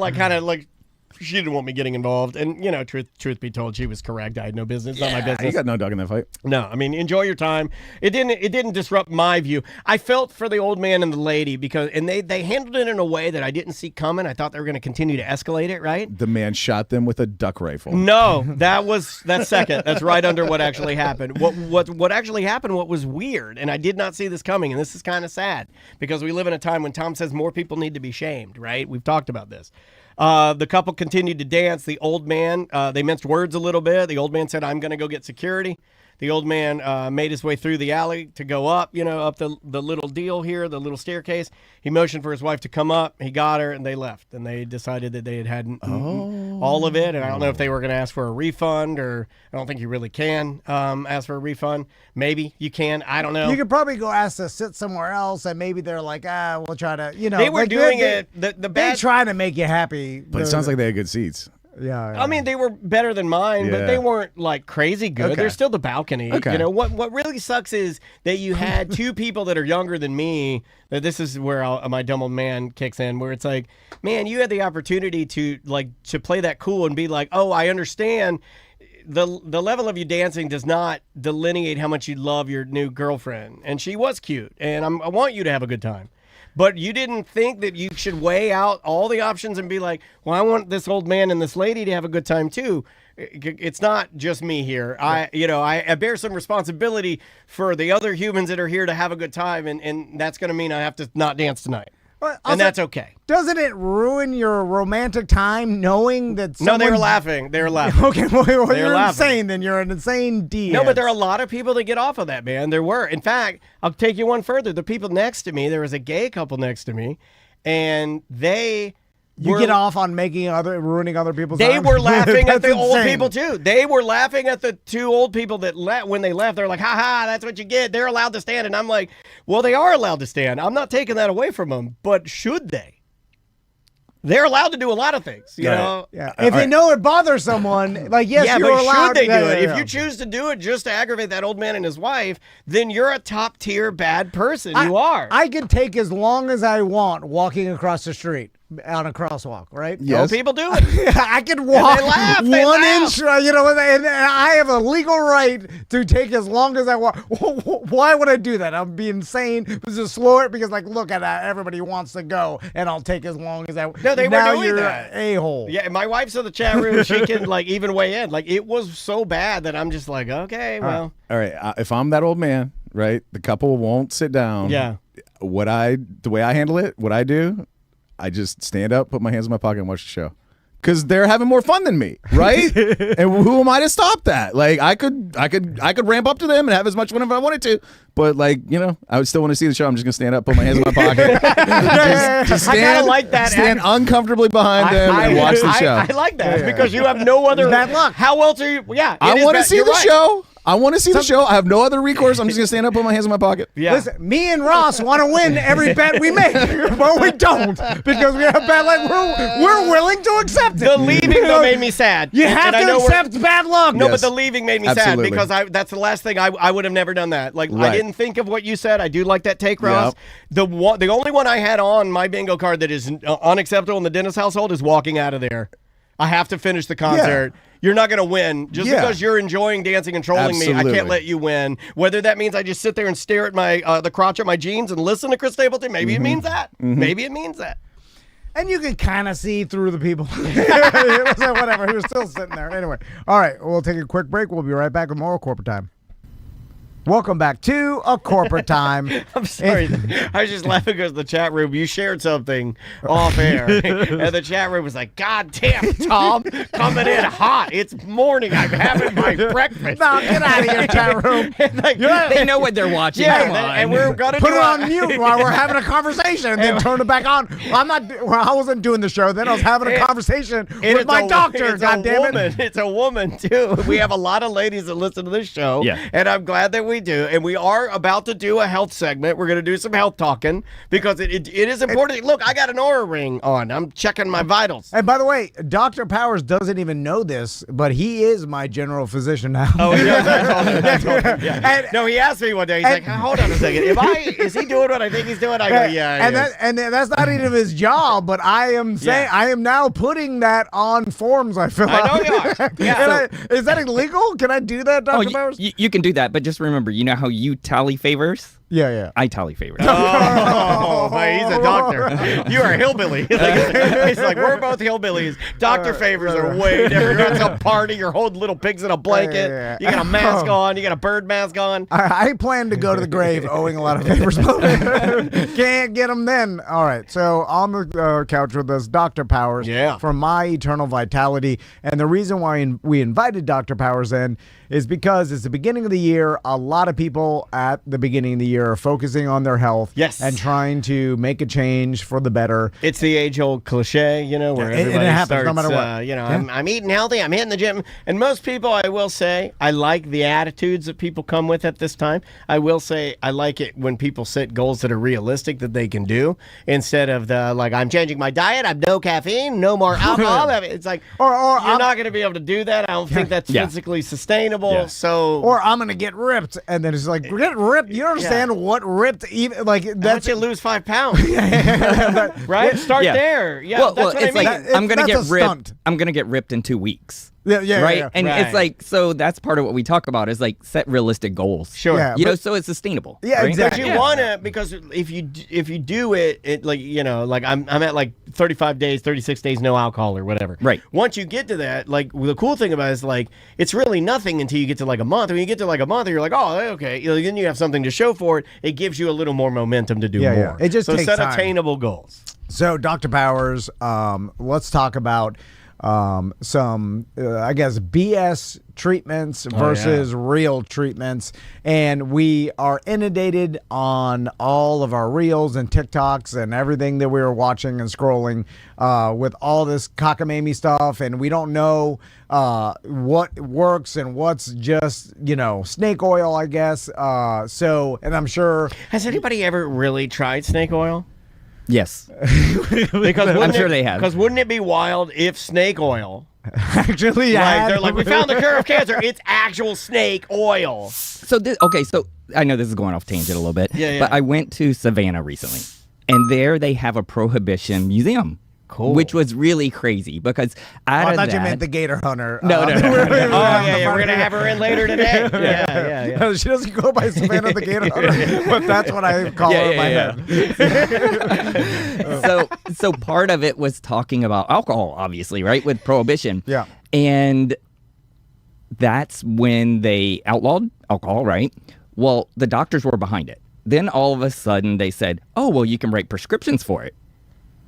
she didn't want me getting involved. And, truth be told, she was correct. I had no business. Not my business. You got no dog in that fight. No, I mean, enjoy your time. It didn't disrupt my view. I felt for the old man and the lady and they handled it in a way that I didn't see coming. I thought they were going to continue to escalate it, right? The man shot them with a duck rifle. No, that's second. That's right under what actually happened. What actually happened, what was weird, and I did not see this coming, and this is kind of sad, because we live in a time when Tom says more people need to be shamed, right? We've talked about this. The couple continued to dance. The old man, they minced words a little bit. The old man said, I'm going to go get security. The old man made his way through the alley to go up, up the little deal here, the little staircase. He motioned for his wife to come up. He got her, and they left. And they decided that they had all of it. And I don't know if they were going to ask for a refund, or I don't think you really can ask for a refund. Maybe you can. I don't know. You could probably go ask to sit somewhere else, and maybe they're like, we'll try to, They were doing it. They're trying to make you happy. But it sounds like they had good seats. Yeah. I mean, they were better than mine, but they weren't like crazy good. Okay. They're still the balcony. Okay. What really sucks is that you had two people that are younger than me. That this is where my dumb old man kicks in, where it's like, man, you had the opportunity to play that cool and be like, oh, I understand. The level of you dancing does not delineate how much you love your new girlfriend, and she was cute, and I want you to have a good time. But you didn't think that you should weigh out all the options and be like, well, I want this old man and this lady to have a good time too. It's not just me here. I bear some responsibility for the other humans that are here to have a good time, and that's going to mean I have to not dance tonight. And that's okay. Doesn't it ruin your romantic time knowing that someone... No, they were laughing. They were laughing. Okay, well, you're laughing. insane then. You're an insane D. No, but there are a lot of people that get off of that, man. There were. In fact, I'll take you one further. The people next to me, there was a gay couple next to me, and they... You get off on ruining other people's They time? were laughing at the That's old insane. people, too. They were laughing at the two old people that when they left. They're like, ha, that's what you get. They're allowed to stand. And I'm like, well, they are allowed to stand. I'm not taking that away from them. But should they? They're allowed to do a lot of things, you know? Yeah. If they know it bothers someone, yes, you're but allowed. should they do it? Yeah. If you choose to do it just to aggravate that old man and his wife, then you're a top-tier bad person. You are. I could take as long as I want walking across the street on a crosswalk, right? Yes. No, people do it. I could walk They one laugh. inch, and I have a legal right to take as long as I want. Why would I do that? I'm being insane. Just slow it because, look at that. Everybody wants to go, and I'll take as long as I want. No, they were now doing you're that. A-hole. Yeah, my wife's in the chat room. She can even weigh in. It was so bad that I'm just like, okay, well. All right. If I'm that old man, right, the couple won't sit down. Yeah. The way I handle it, what I do, I just stand up, put my hands in my pocket, and watch the show. Because they're having more fun than me, right? And who am I to stop that? I could ramp up to them and have as much fun if I wanted to, but I would still want to see the show. I'm just gonna stand up, put my hands in my pocket, just stand, I kind of like that. stand uncomfortably behind them and watch the show. I like that because you have no other bad luck. How else are you? Yeah, I want to see the right. show. I want to see the show. I have no other recourse. I'm just gonna stand up, put my hands in my pocket. Yeah. Listen, me and Ross want to win every bet we make, but we don't because we have bad luck. We're willing to accept it. The leaving though made me sad. You have And to accept bad luck. No, Yes. but the leaving made me Absolutely. sad because that's the last thing I would have never done that. I Right. didn't think of what you said. I do like that take, Ross. The only one I had on my bingo card that is unacceptable in the Dennis household is walking out of there. I have to finish the concert. Yeah. You're not going to win just because you're enjoying dancing and trolling me. I can't let you win. Whether that means I just sit there and stare at my the crotch of my jeans and listen to Chris Stapleton, maybe it means that. Maybe it means that. And you can kind of see through the people. So whatever. He was still sitting there. Anyway. All right. We'll take a quick break. We'll be right back with more Corporate Time. Welcome back to A Corporate Time. I'm sorry. I was just laughing because the chat room, you shared something off air. And the chat room was like, God damn, Tom, coming in hot. It's morning. I'm having my breakfast. No, get out of here, chat room. They know what they're watching. Come on. And we're going to Put it on mute while we're having a conversation and then turn it back on. I wasn't doing the show. Then I was having a conversation with my doctor, God damn it. It's a woman, too. We have a lot of ladies that listen to this show. Yeah. And I'm glad that we we do, and we are about to do a health segment. We're going to do some health talking because it is important. Look, I got an Oura ring on. I'm checking my vitals. And by the way, Dr. Powers doesn't even know this, but he is my general physician now. Oh, yeah. I told him. Yeah. No, he asked me one day. He's like, hold on a second. Is he doing what I think he's doing? I go, yeah. And that's not even his job, but I am saying I am now putting that on forms I fill out. I know you are. Yeah. Is that illegal? Can I do that, Dr. Powers? You can do that, but just remember, you know how you tally favors? Yeah. I tally favors. Oh, but he's a doctor. You are a hillbilly. He's like, we're both hillbillies. Doctor favors are way different. You're at some party. You're holding little pigs in a blanket. Yeah. You got a mask on. You got a bird mask on. I plan to go to the grave owing a lot of favors. Can't get them then. All right. So on the couch with us, Dr. Powers from My Eternal Vitality. And the reason why we invited Dr. Powers in is because it's the beginning of the year. A lot of people at the beginning of the year are focusing on their health and trying to make a change for the better. It's the age-old cliche, where everybody happens, starts, no matter what. I'm eating healthy, I'm hitting the gym. And most people, I will say, I like the attitudes that people come with at this time. I will say I like it when people set goals that are realistic that they can do instead of I'm changing my diet, I'm no caffeine, no more alcohol. It's like, you're not going to be able to do that. I don't think that's physically sustainable. So, or I'm gonna get ripped, and then it's like get ripped. You don't understand what ripped even that's you lose 5 pounds, right? Start there. Yeah, well, that's what it's I mean. like I'm gonna get ripped. Stunt. I'm gonna get ripped in 2 weeks. Yeah, right? Yeah. And it's like, so that's part of what we talk about is like set realistic goals. Sure. Yeah, so it's sustainable. Yeah, right? exactly. But you want to, because if you do it I'm at like 35 days, 36 days, no alcohol or whatever. Right. Once you get to that, the cool thing about it is it's really nothing until you get to like a month. When you get to like a month, you're like, oh, okay. Then you have something to show for it. It gives you a little more momentum to do more. Yeah. It just takes set time. attainable goals. So, Dr. Powers, let's talk about some, I guess, BS treatments versus real treatments. And we are inundated on all of our reels and TikToks and everything that we were watching and scrolling with all this cockamamie stuff. And we don't know what works and what's just, snake oil, I guess. And I'm sure. Has anybody ever really tried snake oil? Yes. Because I'm sure they have. Because wouldn't it be wild if snake oil actually they're like, we found the cure of cancer. It's actual snake oil. So I know this is going off tangent a little bit. Yeah. But I went to Savannah recently, and there they have a Prohibition museum. Cool. Which was really crazy because I thought you meant the gator hunter. No. We're gonna have her in later today. Yeah. She doesn't go by Savannah the gator hunter, but that's what I call her in my head. So part of it was talking about alcohol, obviously, right, with Prohibition. Yeah. And that's when they outlawed alcohol, right? Well, the doctors were behind it. Then all of a sudden they said, oh, well, you can write prescriptions for it.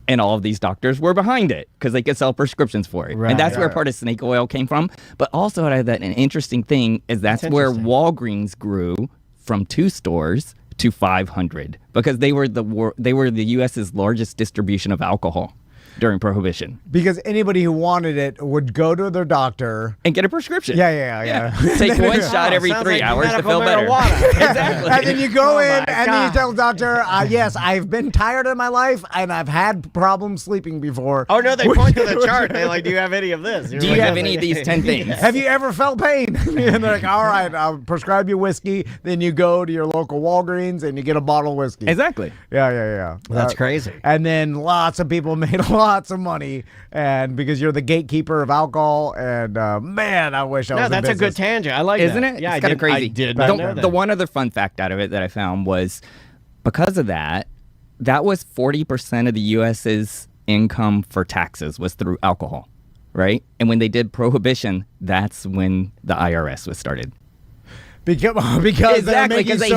And all of these doctors were behind it because they could sell prescriptions for it. Right, and that's where part of snake oil came from. But also an interesting thing is that's where Walgreens grew from 2 stores to 500 because they were the U.S.'s largest distribution of alcohol during Prohibition. Because anybody who wanted it would go to their doctor and get a prescription. Yeah. Take one shot every 3 hours to feel better. Exactly. And then you go in and then you tell the doctor, yes, I've been tired in my life and I've had problems sleeping before. Oh, no, they point to the chart. They're like, do you have any of this? Do you have any of these 10 things? Have you ever felt pain? And they're like, all right, I'll prescribe you whiskey. Then you go to your local Walgreens and you get a bottle of whiskey. Exactly. Yeah. That's crazy. And then lots of people made lots of money, and because you're the gatekeeper of alcohol, and man, I wish I was. No, that's in a good tangent. I like Isn't that. it? Yeah, it's kind of crazy. I did not know that. The one other fun fact out of it that I found was because of that was 40% of the U.S.'s income for taxes was through alcohol, right? And when they did Prohibition, that's when the IRS was started. Because exactly, because they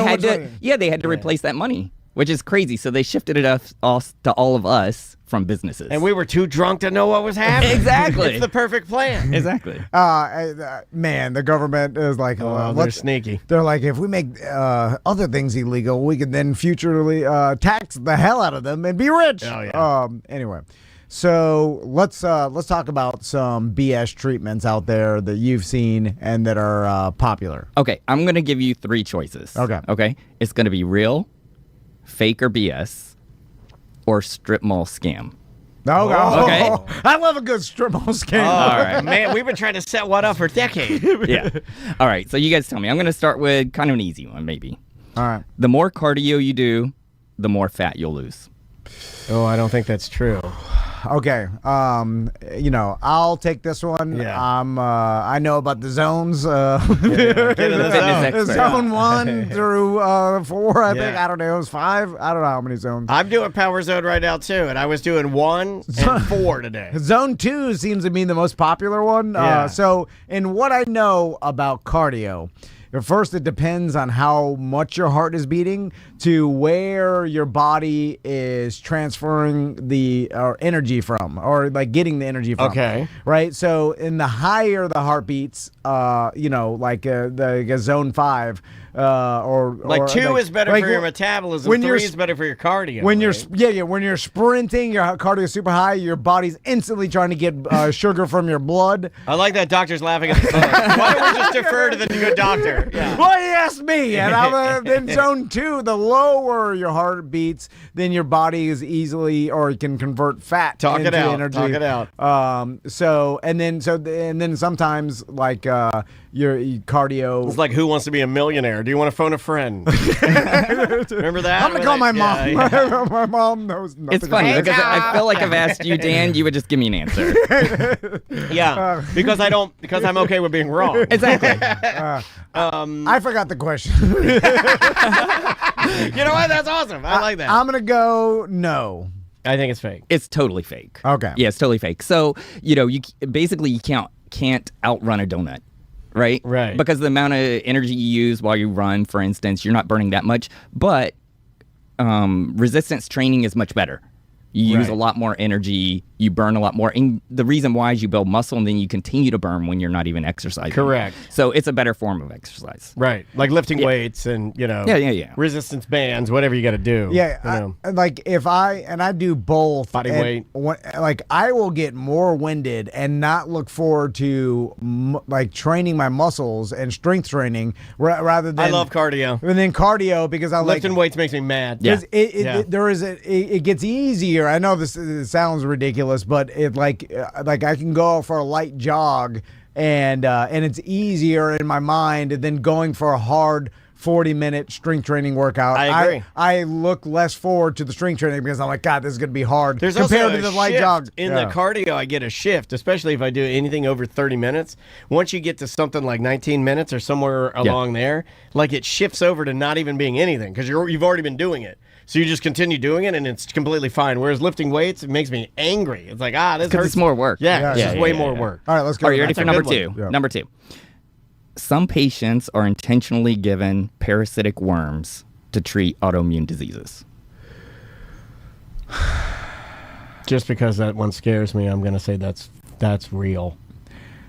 had to replace that money, which is crazy. So they shifted it off to all of us from businesses. And we were too drunk to know what was happening. Exactly. It's the perfect plan. Exactly. Man, the government is like, they're sneaky. They're like, if we make other things illegal, we can then futurely tax the hell out of them and be rich. Oh, yeah. Anyway. So let's talk about some BS treatments out there that you've seen and that are popular. Okay, I'm going to give you 3 choices. Okay? It's going to be real, fake or BS, or strip mall scam. Okay. I love a good strip mall scam. All right. Man, we've been trying to set one up for decades. Yeah. All right, so you guys tell me. I'm going to start with kind of an easy one, maybe. All right. The more cardio you do, the more fat you'll lose. Oh, I don't think that's true. Okay. I'll take this one. Yeah. I know about the zones. Get in the zone. expert. Zone 1 through 4, I think. Yeah. I don't know. It was 5. I don't know how many zones. I'm doing Power Zone right now, too, and I was doing 1 and 4 today. Zone 2 seems to be the most popular one. Yeah. So, in what I know about cardio, first, it depends on how much your heart is beating to where your body is transferring the energy from, or like getting the energy from. Okay. Right. So, in the higher the heart beats, like the zone 5, or Like 2 is better like for your metabolism. when 3 you're is better for your cardio. when you're right? when you're sprinting, your cardio is super high. Your body's instantly trying to get sugar from your blood. I like that doctor's laughing at the phone. Why don't we just defer to the good doctor? Yeah. Well, he asked me, and I'm in zone 2. The lower your heart beats, then your body is easily, or it can convert fat Talk into it out. energy. Talk it out. And then sometimes like your cardio. It's like Who Wants to Be a Millionaire? Do you want to phone a friend? Remember that? I'm gonna call my mom. Yeah. My mom knows nothing. It's funny about because I feel like I've asked you, Dan, you would just give me an answer. Yeah, because I'm okay with being wrong. Exactly. I forgot the question. You know what? That's awesome. I like that. I'm gonna go no. I think it's fake. It's totally fake. Okay. Yeah, it's totally fake. So, you basically you can't outrun a donut. Right? Right. Because the amount of energy you use while you run, for instance, you're not burning that much. But resistance training is much better. You use Right. a lot more energy. You burn a lot more. And the reason why is you build muscle and then you continue to burn when you're not even exercising. Correct. So it's a better form of exercise. Right. Like lifting weights and, Yeah. resistance bands, whatever you got to do. Yeah, like if I do both, Body and weight. like I will get more winded and not look forward to like training my muscles and strength training rather than I love cardio. and then cardio because I like Lifting weights makes me mad. Yeah. it gets easier. I know this sounds ridiculous, but it like I can go for a light jog and it's easier in my mind than going for a hard 40-minute strength training workout. I agree. I look less forward to the strength training because I'm like, God, this is going to be hard There's compared also to a the light shift jog. in Yeah. the cardio. I get a shift, especially if I do anything over 30 minutes. Once you get to something like 19 minutes or somewhere along there, like it shifts over to not even being anything because you've already been doing it. So you just continue doing it and it's completely fine. Whereas lifting weights, it makes me angry. It's like, this Because hurts. it's more work. Yeah, it's just way yeah, more yeah. work. All right, let's go. Are to you the ready next for one. number good 2? one. Yeah. Number 2. Some patients are intentionally given parasitic worms to treat autoimmune diseases. Just because that one scares me, I'm going to say that's real.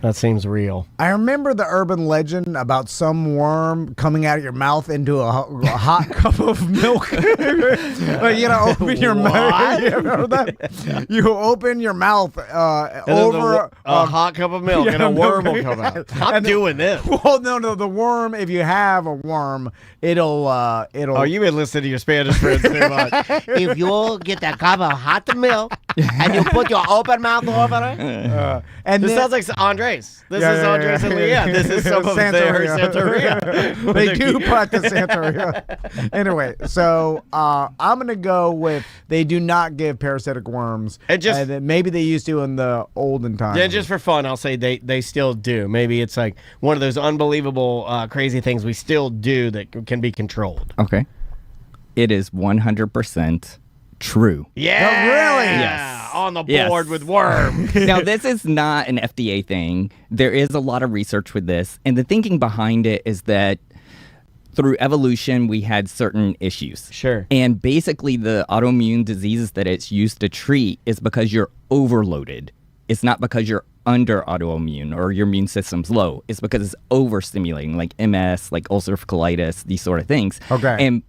That seems real. I remember the urban legend about some worm coming out of your mouth into a hot cup of milk. Like, open your mouth. You remember that? You open your mouth And then over a hot cup of milk and a worm will come out. I'm doing this. Well, no, the worm. If you have a worm, it'll. Oh, you've been listening to your Spanish friends too much. If you get a cup of hot milk and you put your open mouth over it, and This then, sounds like Andres. This Yeah, is yeah, Andres yeah. and Leah. This is some of their Santeria. they do practice Santeria. Anyway, so I'm gonna go with they do not give parasitic worms. And just- then maybe they used to in the olden times. Yeah, just for fun, I'll say they still do. Maybe it's like one of those unbelievable, crazy things we still do that can be controlled. Okay. It is 100% true. Yeah, really? Yes. On the Yes. board with worms. Now, this is not an FDA thing. There is a lot of research with this. And the thinking behind it is that through evolution, we had certain issues. Sure. And basically, the autoimmune diseases that it's used to treat is because you're overloaded. It's not because you're under autoimmune or your immune system's low. It's because it's overstimulating, like MS, like ulcerative colitis, these sort of things. Okay. And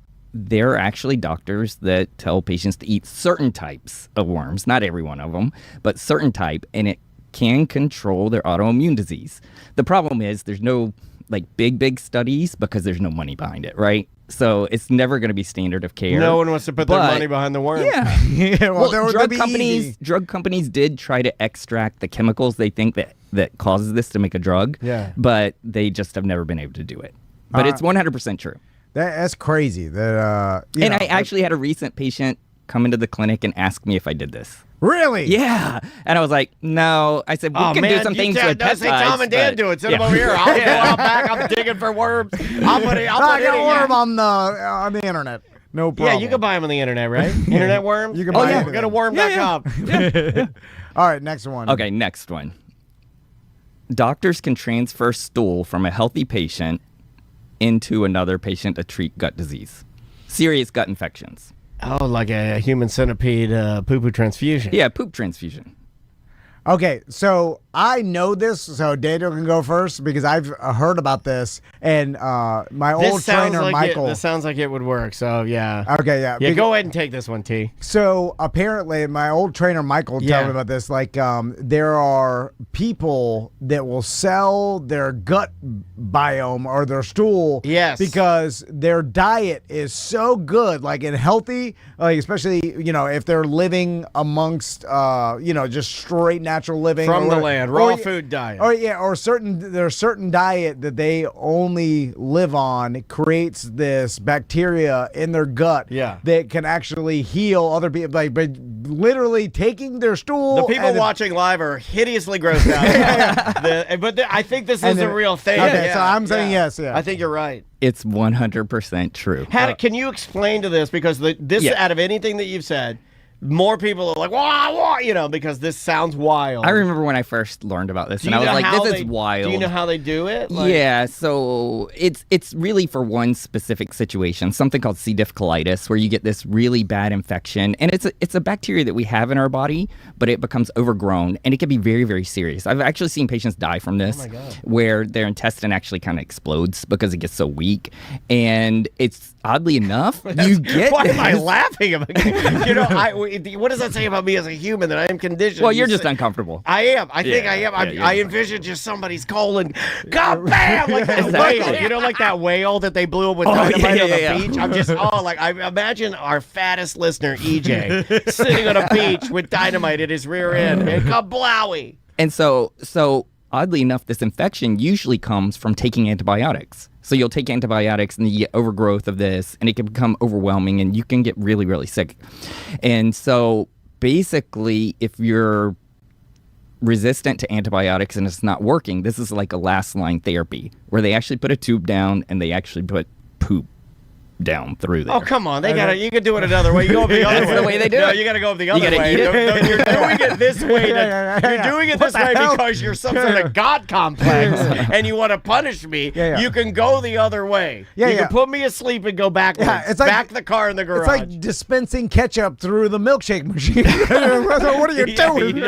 there are actually doctors that tell patients to eat certain types of worms, not every one of them, but certain type, and it can control their autoimmune disease. The problem is there's no like big studies because there's no money behind it, right? So it's never going to be standard of care. No one wants to put their money behind the worm. Yeah. Yeah, well, that'd be easy. drug companies did try to extract the chemicals they think that causes this to make a drug. Yeah. But they just have never been able to do it. But it's 100% true. That's crazy. That And I actually had a recent patient come into the clinic and ask me if I did this. really. Yeah. And I was like, no. I said, we can do some things with peptides. Say Tom and Dan but- do it. Send them over here. I'll go out back. I'm digging for worms. I'll put it I in. got a worm on the internet. No problem. Yeah, you can buy them on the internet, right? Internet worms? You can buy Go to worm.com. All right, next one. Okay, next one. Doctors can transfer stool from a healthy patient into another patient to treat gut disease. Serious gut infections. Oh, like a human centipede poo-poo transfusion. Yeah, poop transfusion. Okay, so I know this, so Daniel can go first because I've heard about this, and my old trainer Michael. This sounds like it would work. So yeah. Okay, yeah. Yeah, go ahead and take this one, T. So apparently, my old trainer Michael told me about this. Like, there are people that will sell their gut biome or their stool, Yes. because their diet is so good, like and healthy, like especially if they're living amongst just straight natural living From the land, raw or- food diet. or there's certain diet that they only live on creates this bacteria in their gut that can actually heal other people, like by literally taking their stool. The people and- watching live are hideously grossed out. But I think this is a real thing. Okay, so I'm saying yes. Yeah, I think you're right. It's 100% true. Can you explain to this? Because out of anything that you've said, more people are like, wah, because this sounds wild. I remember when I first learned about this, and I was like, this is wild. Do you know how they do it? Yeah, so it's really for one specific situation, something called C. diff colitis, where you get this really bad infection, and it's a bacteria that we have in our body, but it becomes overgrown, and it can be very, very serious. I've actually seen patients die from this, where their intestine actually kind of explodes because it gets so weak, and it's oddly enough, you get Why am I this- laughing? What does that say about me as a human that I am conditioned? Well, you're just uncomfortable. I am. I think I am. I envision just somebody's colon, God bam, like that whale. Like that whale that they blew up with dynamite on the beach. I'm just I imagine our fattest listener, EJ, sitting on a beach with dynamite in his rear end, and kablowie. And so oddly enough, this infection usually comes from taking antibiotics. So you'll take antibiotics and you get overgrowth of this, and it can become overwhelming, and you can get really, really sick. And so basically, if you're resistant to antibiotics and it's not working, this is like a last line therapy where they actually put a tube down and they actually put poop down through there. Oh, come on. You can do it another way. You go the other way. That's the way they do No, it. you got to go the other gotta way. eat it. No, you're doing it this way. You're doing it this way because you're some sort of God complex and you want to punish me. You can go the other way. You can put me asleep and go backwards. it's like, back the car in the garage. It's like dispensing ketchup through the milkshake machine. What are you doing?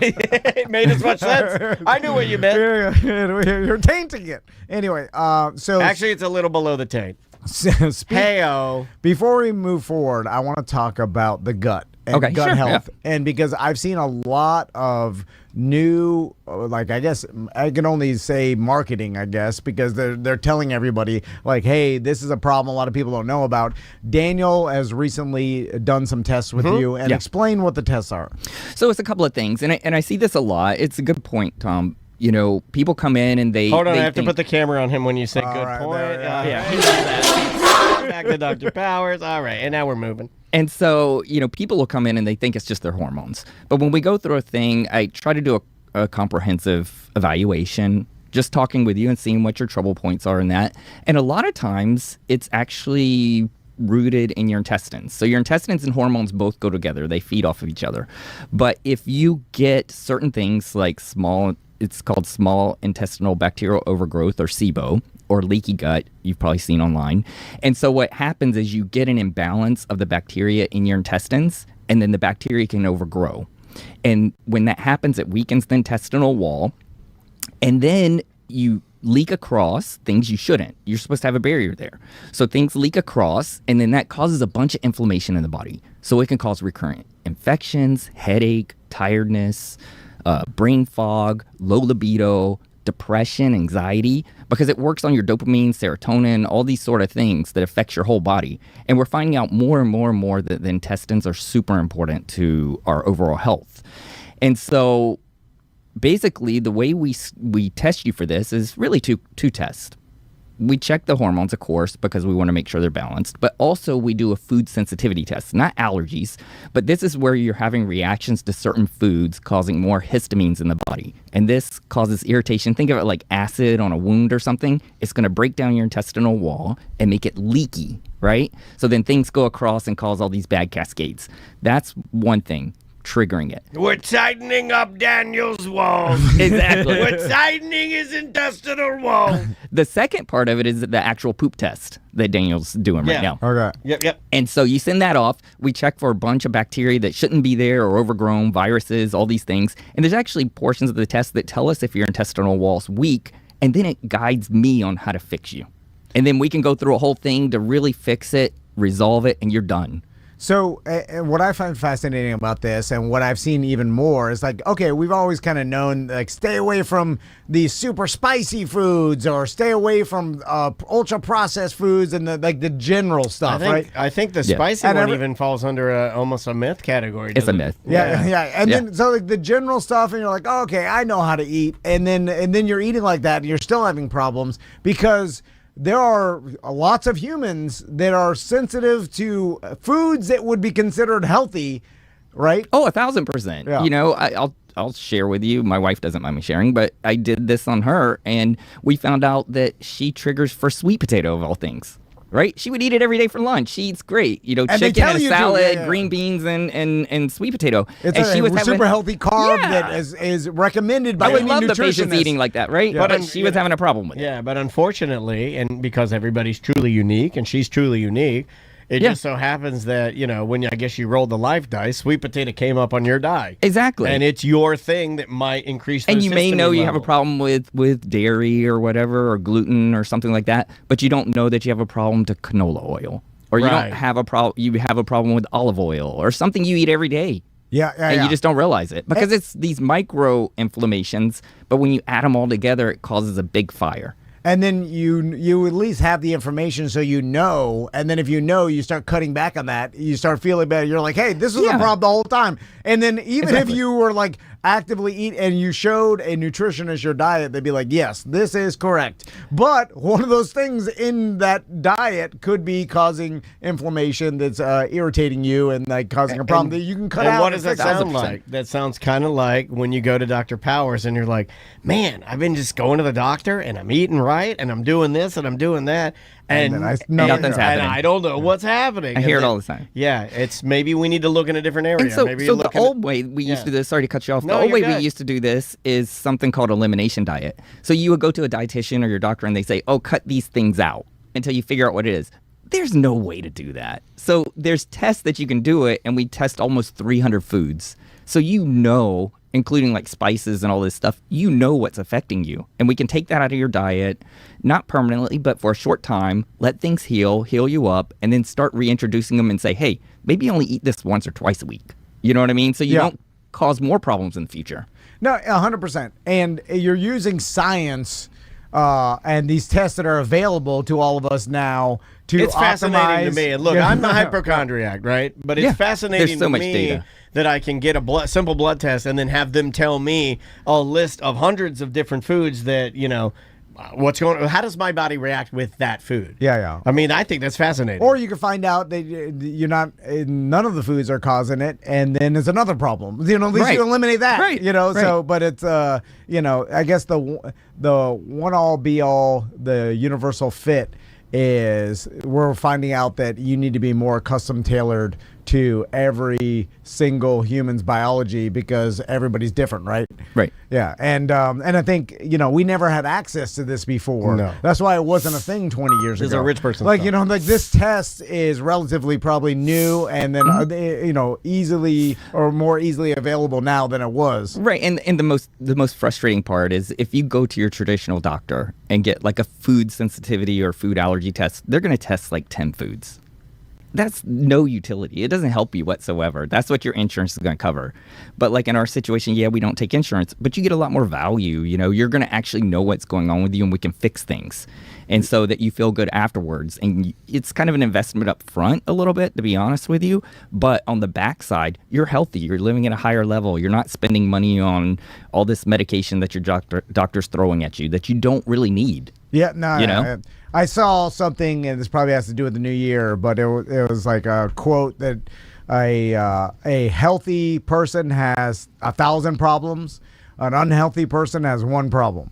It made as much sense. I knew what you meant. You're tainting it. Anyway, so Actually, it's a little below the taint. Hey-o. Before we move forward, I want to talk about the gut and gut health. Yeah. And because I've seen a lot of new, like, I guess I can only say marketing, I guess, because they're telling everybody, like, hey, this is a problem a lot of people don't know about. Daniel has recently done some tests with you, and explain what the tests are. So it's a couple of things, and I see this a lot. It's a good point, Tom. People come in and they... Hold on, they I have think, to put the camera on him when you say good right, point. there, Back to Dr. Powers. All right, and now we're moving. And so, people will come in and they think it's just their hormones. But when we go through a thing, I try to do a comprehensive evaluation, just talking with you and seeing what your trouble points are in that. And a lot of times, it's actually rooted in your intestines. So your intestines and hormones both go together. They feed off of each other. But if you get certain things like it's called small intestinal bacterial overgrowth, or SIBO, or leaky gut, you've probably seen online. And so what happens is you get an imbalance of the bacteria in your intestines, and then the bacteria can overgrow. And when that happens, it weakens the intestinal wall. And then you leak across things you shouldn't. You're supposed to have a barrier there. So things leak across, and then that causes a bunch of inflammation in the body. So it can cause recurrent infections, headache, tiredness, brain fog, low libido, depression, anxiety, because it works on your dopamine, serotonin, all these sort of things that affects your whole body. And we're finding out more and more and more that the intestines are super important to our overall health. And so basically the way we test you for this is really two tests. We check the hormones, of course, because we want to make sure they're balanced, but also we do a food sensitivity test, not allergies, but this is where you're having reactions to certain foods causing more histamines in the body. And this causes irritation. Think of it like acid on a wound or something. It's going to break down your intestinal wall and make it leaky, right? So then things go across and cause all these bad cascades. That's one thing triggering it. We're tightening up Daniel's walls. Exactly. We're tightening his intestinal wall. The second part of it is the actual poop test that Daniel's doing right now. Okay. Yep. And so you send that off. We check for a bunch of bacteria that shouldn't be there or overgrown, viruses, all these things. And there's actually portions of the test that tell us if your intestinal wall's weak, and then it guides me on how to fix you. And then we can go through a whole thing to really fix it, resolve it, and you're done. So what I find fascinating about this, and what I've seen even more, is like, okay, we've always kind of known, like, stay away from these super spicy foods, or stay away from ultra processed foods, and the general stuff, right? I think the spicy one even falls under almost a myth category. It's a myth. Yeah. And then so like the general stuff, and you're like, oh, okay, I know how to eat, and then you're eating like that, and you're still having problems because there are lots of humans that are sensitive to foods that would be considered healthy, right? Oh, 1,000%. Yeah. You know, I'll share with you. My wife doesn't mind me sharing, but I did this on her, and we found out that she triggers for sweet potato of all things. Right? She would eat it every day for lunch. She eats great. You know, And they chicken tell and a you to, salad, green beans, and sweet potato. It's and a she was super healthy carb Yeah. that is recommended by I would any love the nutritionist. patients eating like that, right? Yeah. But she was having a problem with it. Yeah, but unfortunately, and because everybody's truly unique, and she's truly unique, it just so happens that, you know, when I guess you rolled the life dice, sweet potato came up on your die. Exactly. And it's your thing that might increase the And you may know you have a level. problem with dairy or whatever, or gluten or something like that, but you don't know that you have a problem to canola oil. Or you Right. don't have a problem. You have a problem with olive oil or something you eat every day. Yeah. You just don't realize it because it's these micro inflammations. But when you add them all together, it causes a big fire. And then you at least have the information, so you know. And then if you know, you start cutting back on that. You start feeling better. You're like, hey, this was a problem the whole time. And then even if you were like actively eat and you showed a nutritionist your diet, they'd be like, yes, this is correct. But one of those things in that diet could be causing inflammation that's irritating you and like causing a problem that you can cut out. And what does that fix. sound like? That sounds kind of like when you go to Dr. Powers and you're like, man, I've been just going to the doctor and I'm eating right and I'm doing this and I'm doing that. And then Nothing's and happening. I don't know what's happening. I hear And it all the time. Yeah, it's maybe we need to look in a different area. And so, maybe so look the in old way we used to do this, sorry to cut you off, No, the old you're way good. we used to do this is something called elimination diet. So you would go to a dietitian or your doctor and they say, oh, cut these things out until you figure out what it is. There's no way to do that. So there's tests that you can do it, and we test almost 300 foods. So you know, including like spices and all this stuff, you know what's affecting you. And we can take that out of your diet, not permanently, but for a short time, let things heal you up, and then start reintroducing them and say, hey, maybe only eat this once or twice a week. You know what I mean? So you don't cause more problems in the future. No, 100%. And you're using science and these tests that are available to all of us now to It's fascinating to me. And look, Yeah. I'm a hypochondriac, right? But it's Yeah, fascinating there's so to much me data. that I can get a simple blood test and then have them tell me a list of hundreds of different foods that, you know, what's going on. How does my body react with that food? Yeah. I mean, I think that's fascinating. Or you can find out that you're not, none of the foods are causing it, and then it's another problem. You know, at least Right. you eliminate that. Right. You know, Right. so, but it's, you know, I guess the one all be all, the universal fit is we're finding out that you need to be more custom tailored to every single human's biology because everybody's different, right? Right. Yeah, and I think we never had access to this before. No. That's why it wasn't a thing 20 years This is ago. a rich person like stuff. like this test is relatively probably new, and then easily or more easily available now than it was. Right, and the most frustrating part is if you go to your traditional doctor and get like a food sensitivity or food allergy test, they're going to test like 10 foods. That's no utility. It doesn't help you whatsoever. That's what your insurance is going to cover. But like in our situation, yeah, we don't take insurance, but you get a lot more value. You're going to actually know what's going on with you, and we can fix things. And so that you feel good afterwards. And it's kind of an investment up front a little bit, to be honest with you. But on the backside, you're healthy. You're living at a higher level. You're not spending money on all this medication that your doctor's throwing at you that you don't really need. Yeah, no, You know? I saw something, and this probably has to do with the new year, but it was like a quote that a healthy person has 1,000 problems, an unhealthy person has one problem.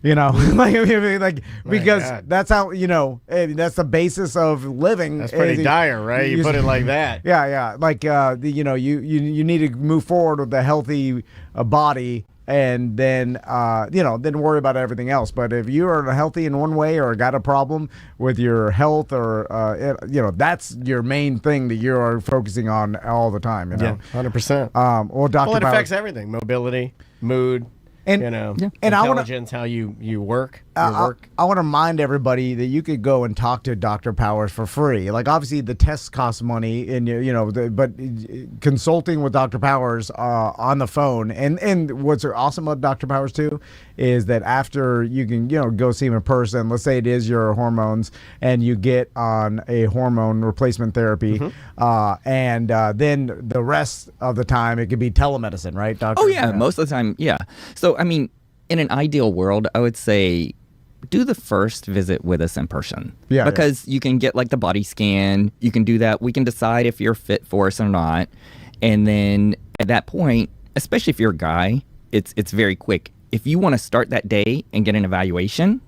Because God. that's how that's the basis of living. That's pretty is- dire, right? You put it like that. Yeah. Like you need to move forward with a healthy body, and then then worry about everything else. But if you are healthy in one way or got a problem with your health, or that's your main thing that you are focusing on all the time. Yeah, 100%. Well, Dr. Well, it Bauer- affects everything: mobility, mood, And- And I wanna- intelligence, how you work. Your work. I want to remind everybody that you could go and talk to Dr. Powers for free. Like, obviously the tests cost money, and but consulting with Dr. Powers on the phone, and what's awesome about Dr. Powers too is that after you can go see him in person. Let's say it is your hormones, and you get on a hormone replacement therapy, and then the rest of the time it could be telemedicine, right, Doctor? Oh, yeah, most of the time, yeah. So, I mean, in an ideal world, I would say do the first visit with us in person. Yeah, Because you can get like the body scan. You can do that. We can decide if you're fit for us or not. And then at that point, especially if you're a guy, it's very quick. If you want to start that day and get an evaluation,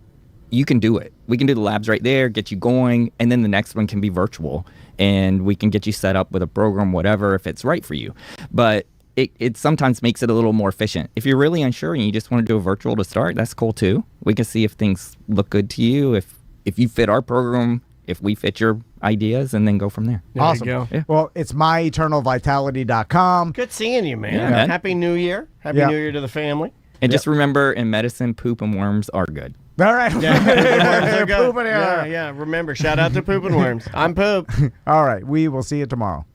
you can do it. We can do the labs right there, get you going, and then the next one can be virtual. And we can get you set up with a program, whatever, if it's right for you. But it sometimes makes it a little more efficient. If you're really unsure and you just want to do a virtual to start, that's cool too. We can see if things look good to you, if you fit our program, if we fit your ideas, and then go from there. There you Awesome. go. Yeah. Well, it's myeternalvitality.com. Good seeing you, man. Yeah, man. Happy New Year. Happy Yeah. New Year to the family. And just remember, in medicine, poop and worms are good. All right. Worms are good. Pooping Yeah, here. yeah. Remember, shout out to Poop and Worms. I'm Poop. All right. We will see you tomorrow.